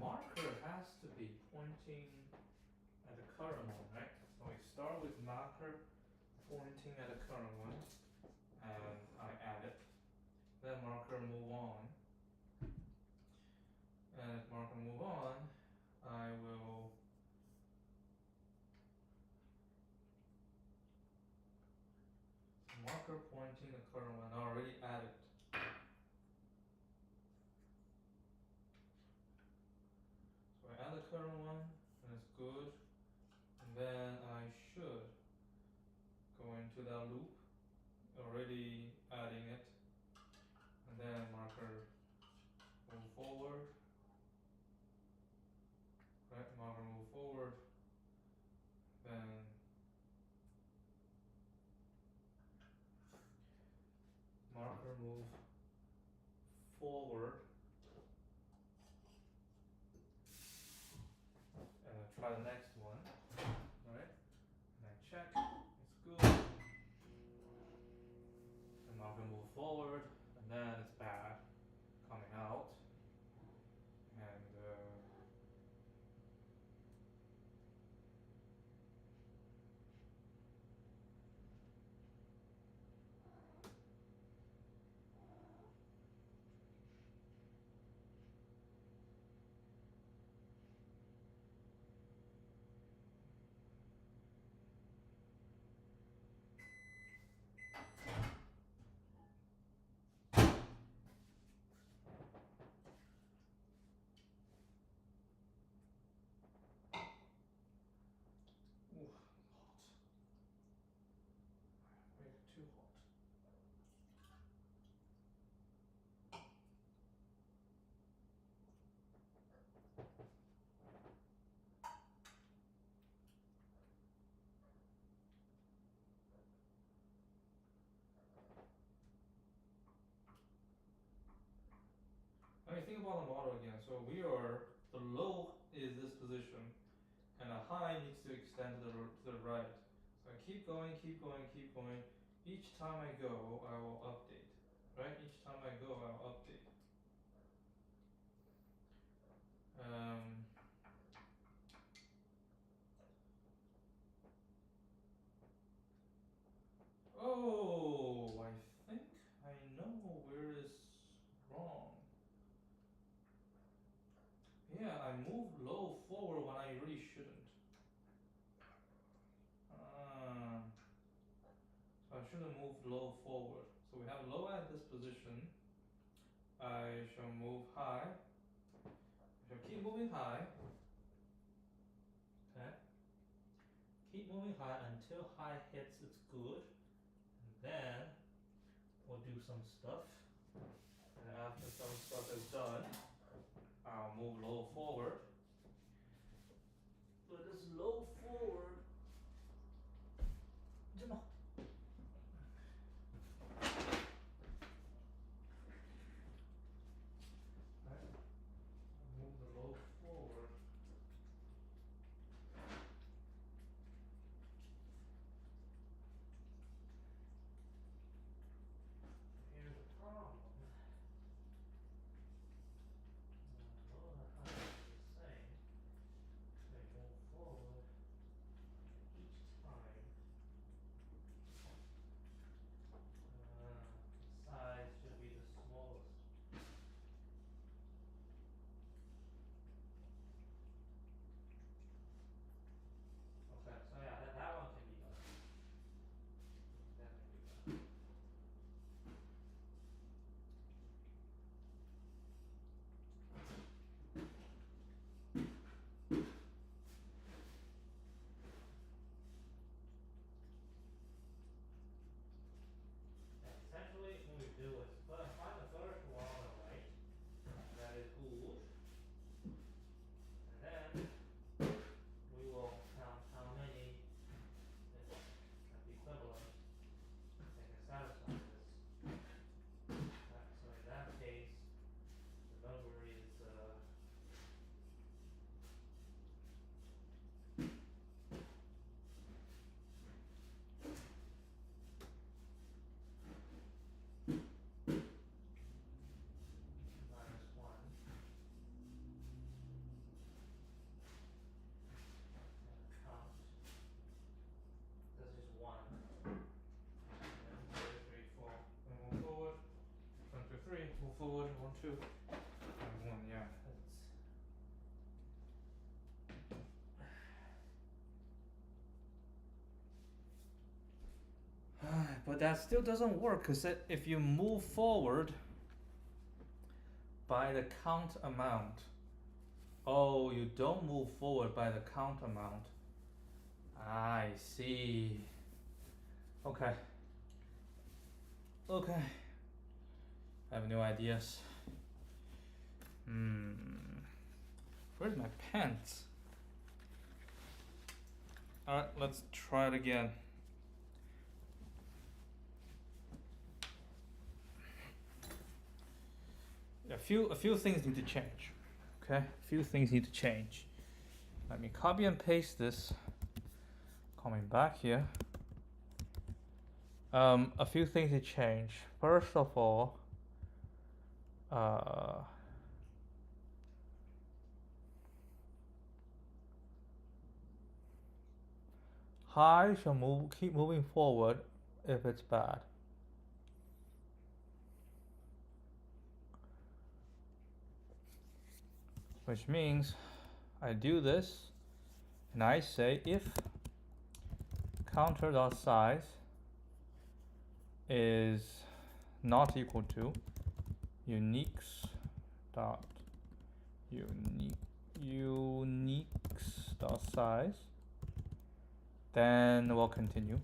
marker has to be pointing at the current one, right? So we start with marker pointing at the current one, and I add it. Then marker move on, and if marker move on, I will marker pointing the current one. I already added. So I add the current one, and it's good. And then I should go into that loop, already adding it, and then marker move forward, right, marker move forward, then marker move forward, and I try the next one, right, and I check, it's good, and marker move forward, and then it's bad, coming out, and ooh, hot, way too hot. I mean, think about the model again. So the low is this position, and a high needs to extend to the right. So I keep going, keep going, keep going. Each time I go, I will update. Right? Each time I go, I'll update. Um, oh, I think I know where is wrong. Yeah, I moved low forward when I really shouldn't. So I should have moved low forward. So we have low at this position. I shall move high. I shall keep moving high. Okay. Keep moving high until high hits its good. And then we'll do some stuff. And after some stuff is done, I'll move low forward. But this low forward, tomó. Right? I'll move the low forward. Here's the problem. Low and high are the forward, 1, 2, 1, yeah. But that still doesn't work, because if you move forward by the count amount, oh, you don't move forward by the count amount. I see. Okay. Okay. I have no ideas. Where's my pants? Alright, let's try it again. A few things need to change. Okay? A few things need to change. Let me copy and paste this. Coming back here. A few things to change. First of all, high shall keep moving forward if it's bad. Which means I do this and I say if counter.size is not equal to uniques dot size, then we'll continue.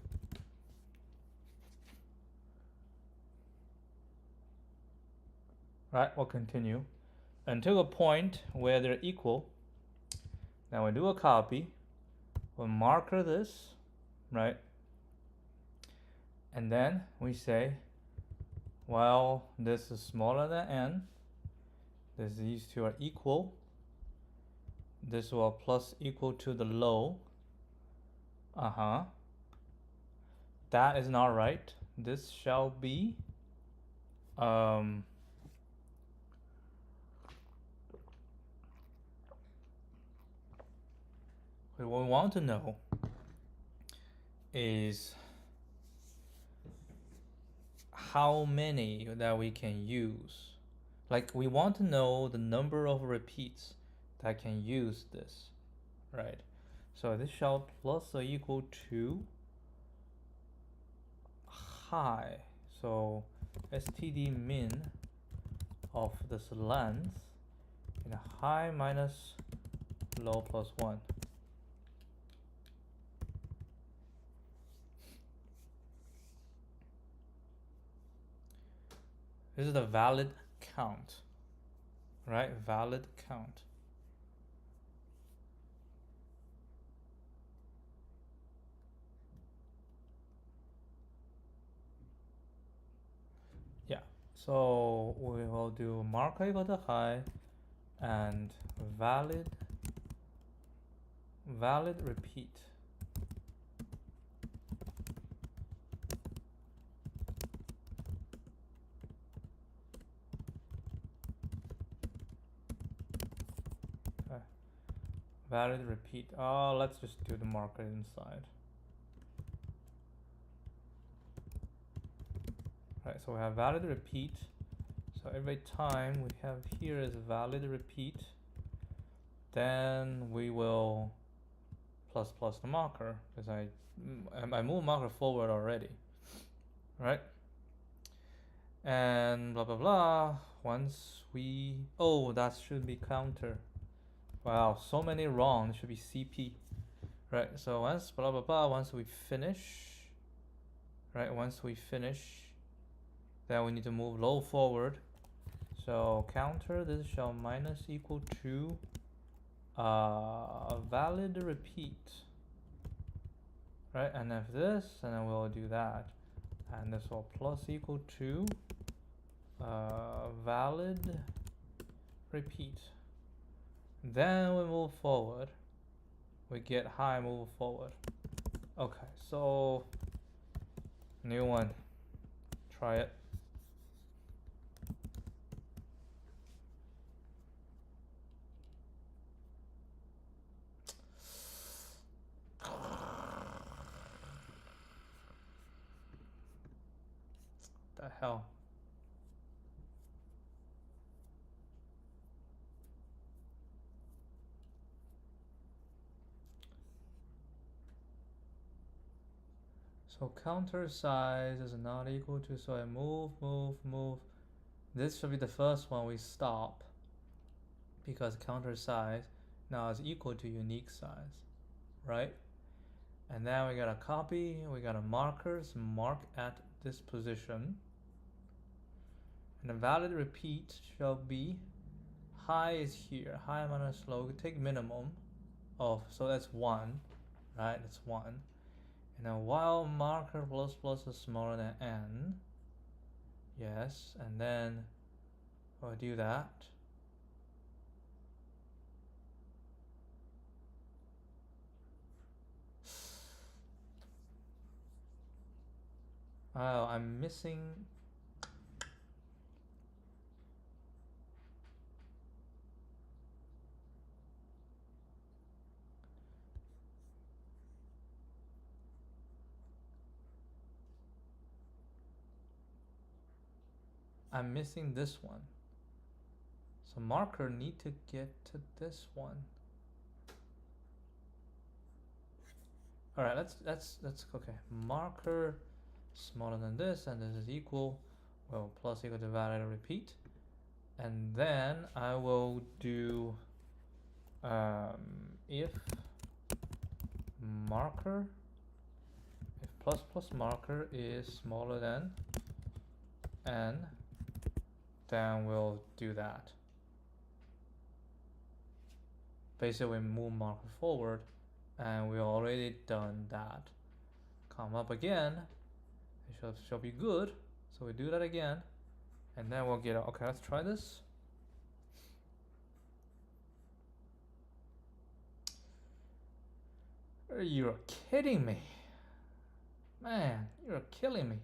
Right, we'll continue until a point where they're equal. Now we do a copy, we'll marker this, right? And then we say, well, this is smaller than n, these two are equal, this will plus equal to the low, that is not right, this shall be what we want to know is how many that we can use. Like, we want to know the number of repeats that can use this, right? So this shall plus or equal to high. So std min of this length in high minus low plus 1. This is the valid count, right? Valid count. Yeah, so we will do marker equal to high and valid repeat. Okay. Valid repeat. Oh, let's just do the marker inside. Right, so we have valid repeat. So every time we have here is valid repeat, then we will plus the marker, because I move marker forward already, right? And blah blah blah. Once we, oh, that should be counter. Wow, so many wrong. It should be CP, right? So once blah blah blah. Once we finish, right? Once we finish, then we need to move low forward. So counter this shall minus equal to a valid repeat, right? And if this, and then we'll do that, and this will plus equal to valid repeat. Then we move forward. We get high, move forward. Okay, so new one. Try it. The hell? So counter size is not equal to, so I move. This should be the first one we stop because counter size now is equal to unique size, right? And then we got a copy, we got a markers, mark at this position. And the valid repeat shall be high is here, high minus low, take minimum of, so that's 1, right? That's 1. And then while marker plus plus is smaller than n, yes, and then we'll do that. Oh, I'm missing. I'm missing this one. So marker need to get to this one. All right, let's okay. Marker smaller than this, and this is equal. Well, plus equal to valid repeat, and then I will do if marker, if plus plus marker is smaller than n, then we'll do that. Basically, we move marker forward, and we already done that. Come up again, it shall be good. So we do that again, and then we'll get, okay, let's try this. You're kidding me. Man, you're killing me.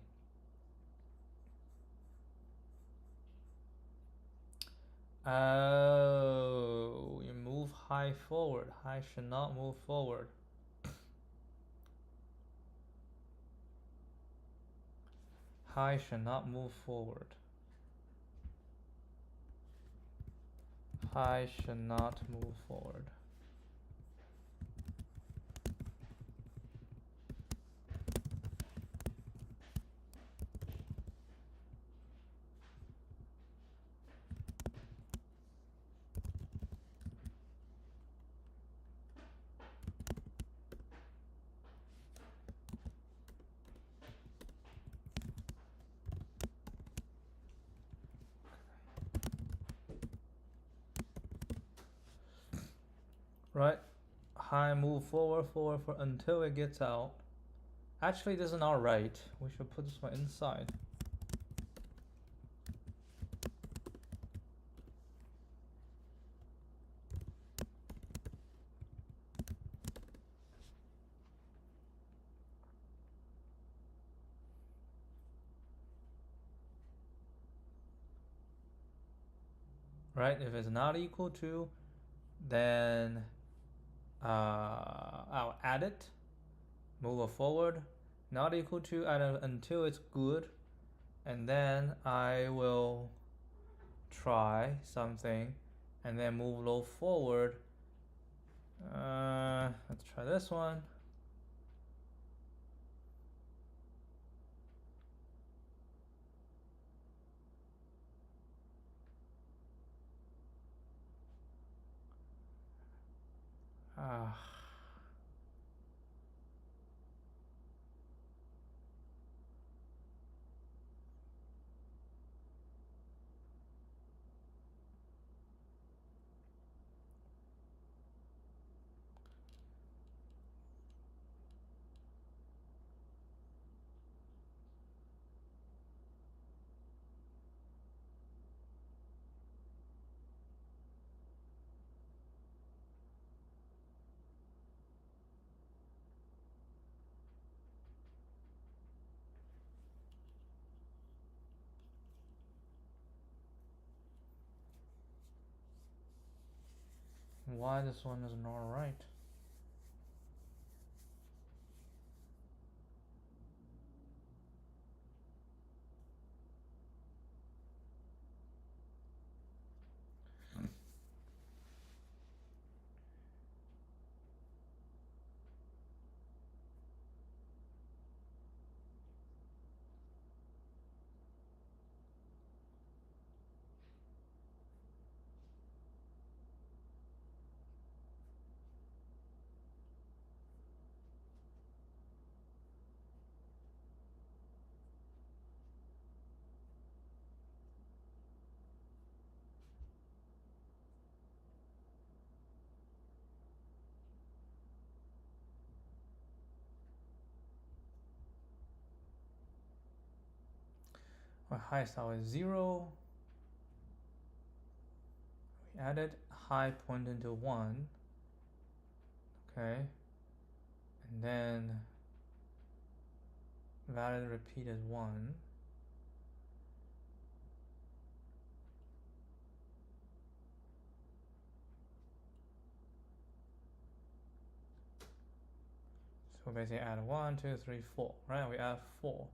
Oh, you move high forward. High should not move forward. High should not move forward. High should not move forward. Right? High move forward for until it gets out. Actually, this is not right. We should put this one inside. Right? If it's not equal to, then I'll add it, move it forward, not equal to, add it until it's good, and then I will try something, and then move low forward. Let's try this one. Why this one is not right? Well, high is always 0. We added high pointing to 1. Okay. And then valid repeat is 1. So basically add 1, 2, 3, 4, right? We add 4.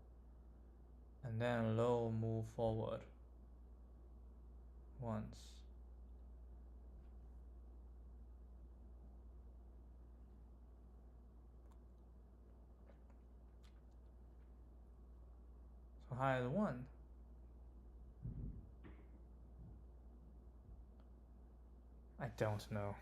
And then low move forward once. So high is 1. I don't know.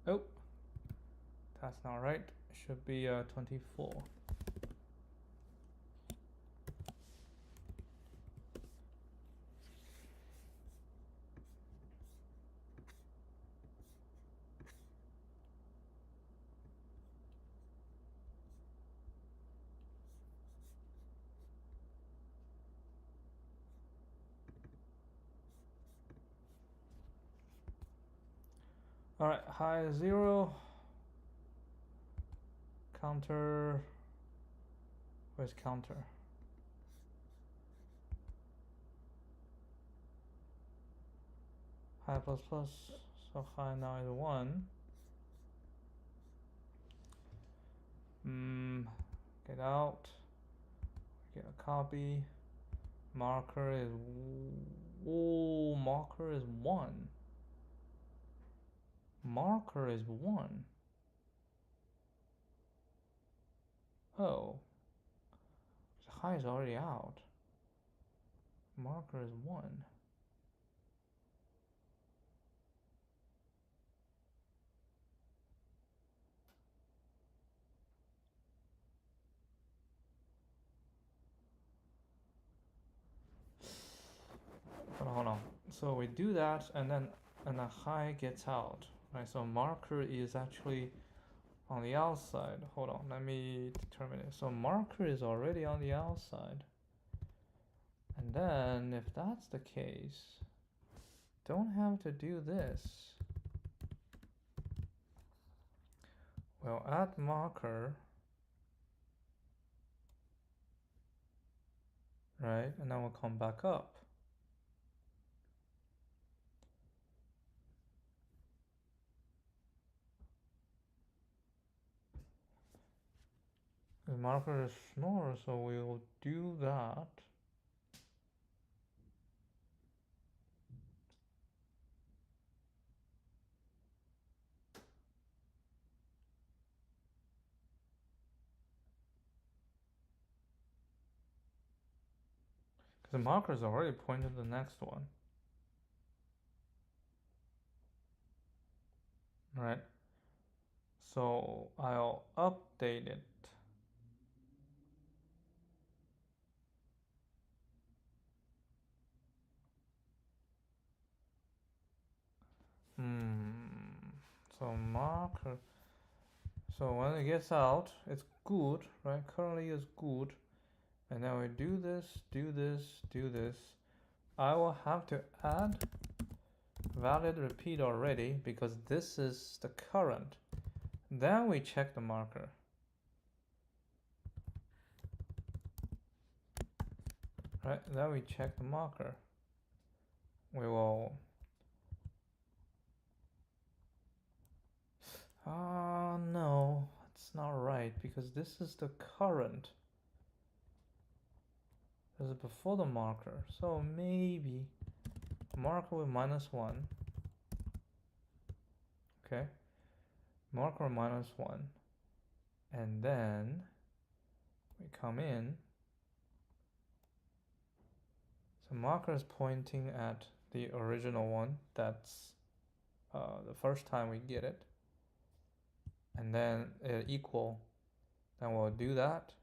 Oh, that's not right. It should be 24. Alright, high is 0. Counter. Where's counter? High plus plus. So high now is 1. Get out. Get a copy. Marker is. Oh, marker is 1. Marker is 1. Oh. The high is already out. Marker is 1. Hold on. So we do that, and then the high gets out, right? So marker is actually on the outside. Hold on, let me determine it. So marker is already on the outside. And then if that's the case, don't have to do this. We'll add marker, right? And then we'll come back up. The marker is smaller, so we'll do that. Because the marker is already pointed to the next one. Right? So I'll update it. So marker. So when it gets out, it's good, right? Currently is good. And then we do this, do this, do this. I will have to add valid repeat already because this is the current. Then we check the marker. Right? Then we check the marker. We will. No, it's not right because this is the current. This is before the marker. So maybe marker with -1. Okay. Marker -1. And then we come in. So marker is pointing at the original one. That's the first time we get it. And then equal. Then we'll do that.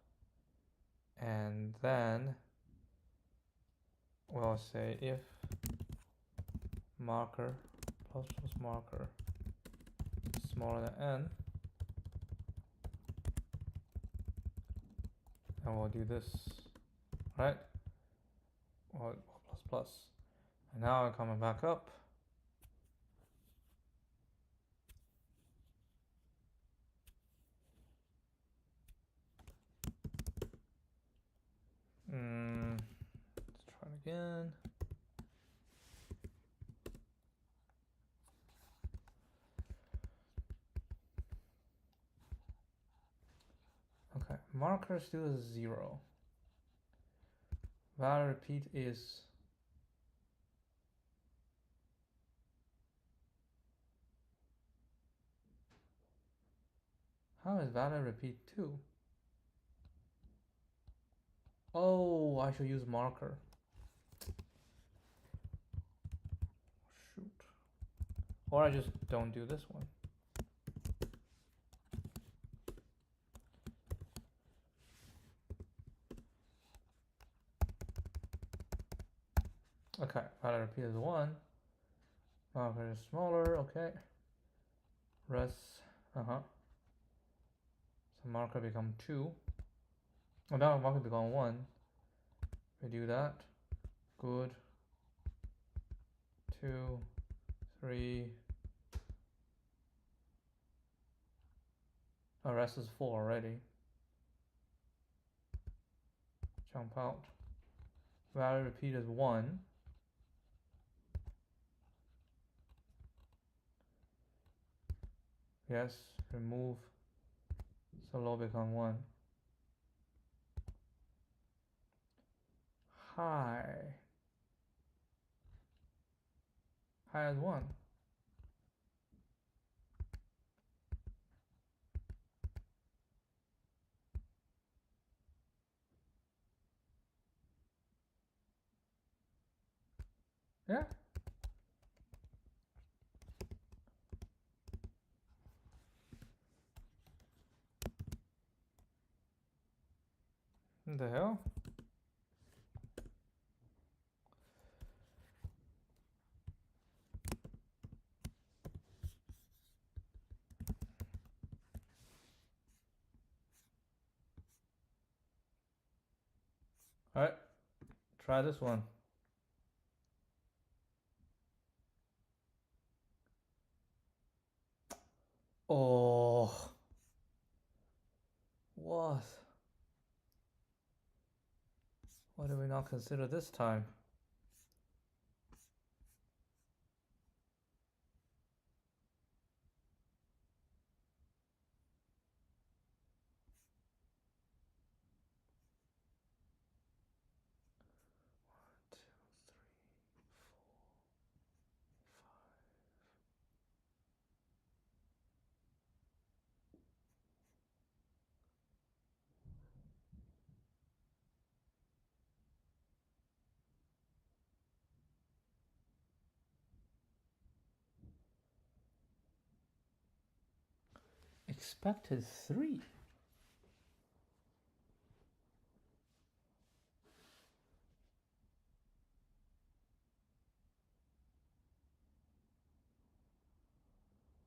And then we'll say if marker plus marker is smaller than n, and we'll do this, right? Or plus plus. And now I'm coming back up. Let's try it again. Okay, marker still is 0. Value repeat is how is value repeat 2? Oh, I should use marker. Shoot. Or I just don't do this one. Okay, value repeat is 1. Marker is smaller, okay. Rest, so marker become 2. Oh, now marker become 1. We do that. Good. 2, 3. Oh, rest is 4 already. Jump out. Value repeat is 1. Yes, remove. So low become 1. High. High is 1. Yeah. What the hell? Alright, try this one. Oh, what? Why did we not consider this time? Expected 3.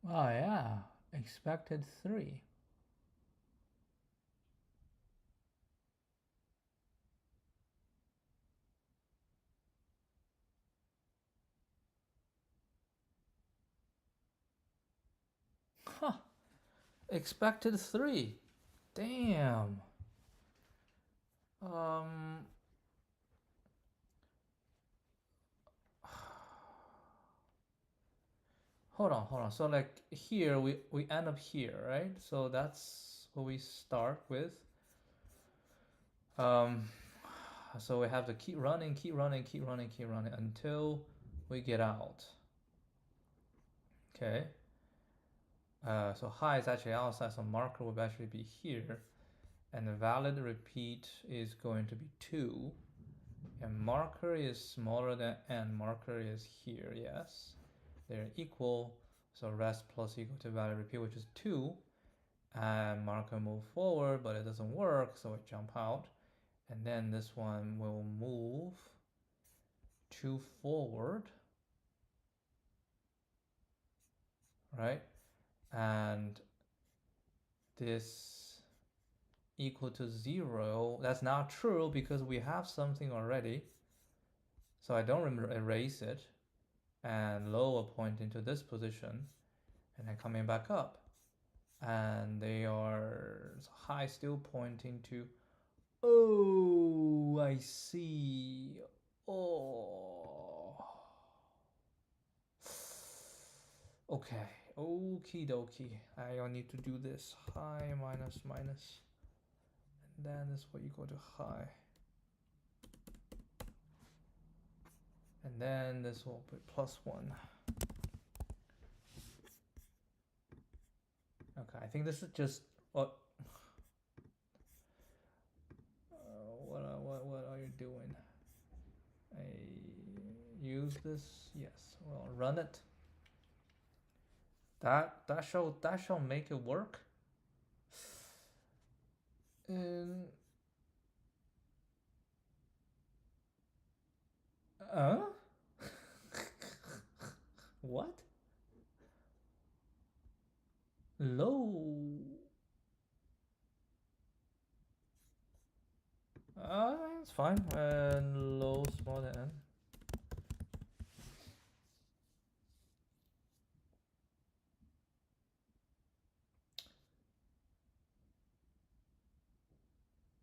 Oh yeah, expected 3. Huh, expected 3. Damn. Hold on. So like here we end up here, right? So that's what we start with. So we have to keep running until we get out. Okay. So high is actually outside, so marker will actually be here, and the valid repeat is going to be 2, and marker is smaller than n. Marker is here, yes. They're equal, so rest plus equal to valid repeat, which is 2. And marker move forward, but it doesn't work, so it jump out. And then this one will move 2 forward, right? And this equal to 0, that's not true because we have something already. So I don't erase it, and lower pointing to this position, and then coming back up. And they are high still pointing to, oh, I see. Oh. Okay, okie dokie. I need to do this high minus minus. And then this will equal to high. And then this will be +1. Okay, I think this is just what. What are you doing? I use this. Yes. Well, run it. That shall make it work. And what? Low. It's fine. And low smaller than n.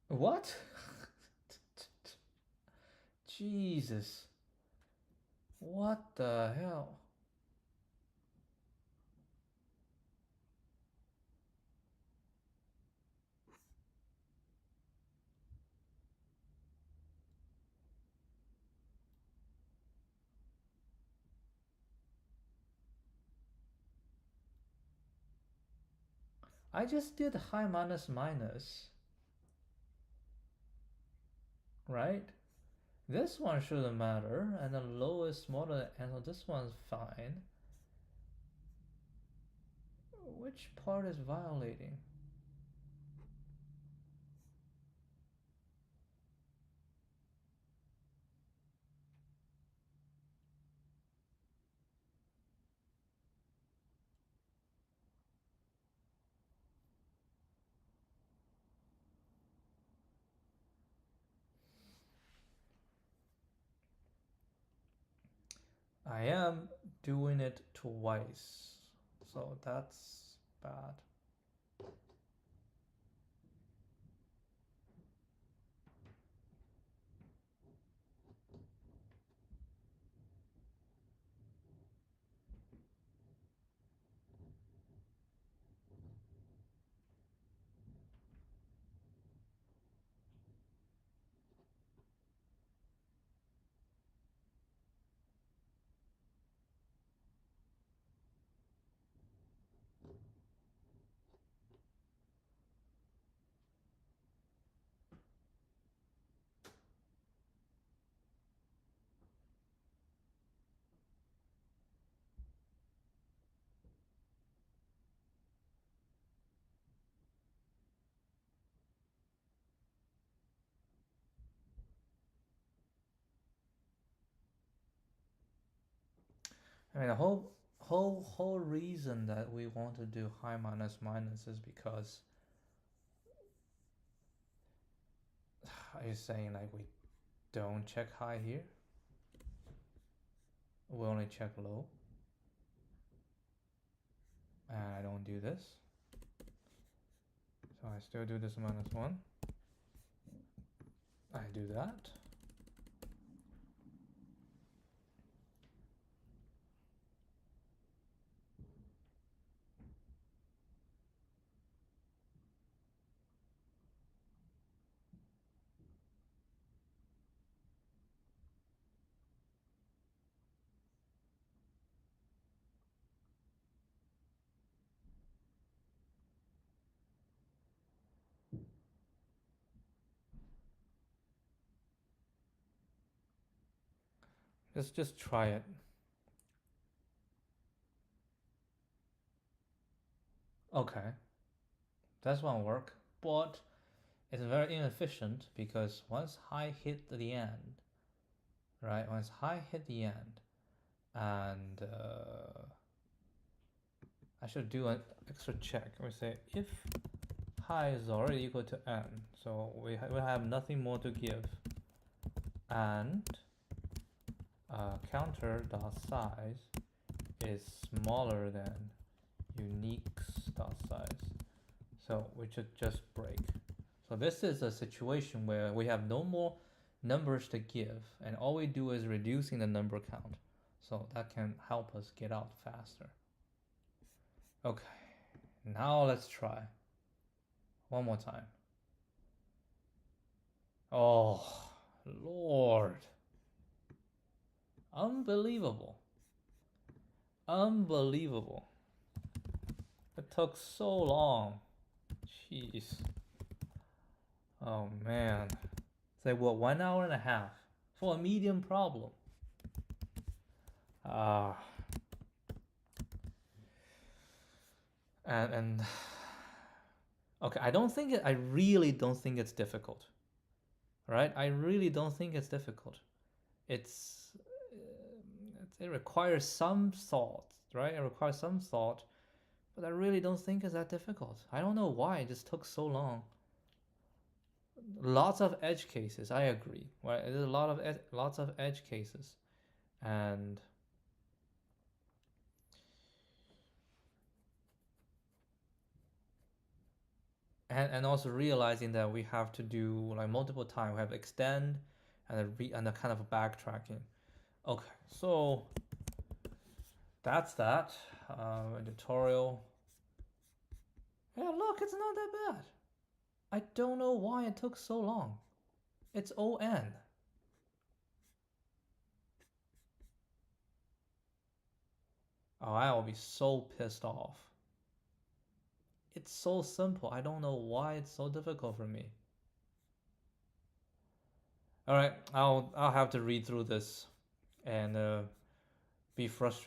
What? Jesus. What the hell? I just did high minus minus, right? This one shouldn't matter, and the low is smaller, and so this one's fine. Which part is violating? I am doing it twice, so that's bad. I mean, the whole reason that we want to do high minus minus is because are you saying like we don't check high here? We only check low, and I don't do this. So I still do this -1. I do that. Let's just try it. Okay, that's one work, but it's very inefficient because once I hit the end, right? Once I hit the end, and I should do an extra check. We say if high is already equal to n, so we have nothing more to give, and counter dot size is smaller than uniques dot size, so we should just break. So this is a situation where we have no more numbers to give, and all we do is reducing the number count, so that can help us get out faster. Okay, now let's try one more time. Oh, Lord. Unbelievable. Unbelievable. It took so long. Jeez. Oh, man. It's like, what, 1 hour and a half for a medium problem? Ah. And okay, I really don't think it's difficult. Right? I really don't think it's difficult. It's it requires some thought, right? It requires some thought, but I really don't think it's that difficult. I don't know why it just took so long. Lots of edge cases, I agree. Right? There's a lot of lots of edge cases, and also realizing that we have to do like multiple times. We have extend and a kind of backtracking. Okay, so that's that tutorial. Yeah, look, it's not that bad. I don't know why it took so long. It's ON. Oh, I will be so pissed off. It's so simple. I don't know why it's so difficult for me. All right, I'll have to read through this and be frustrated.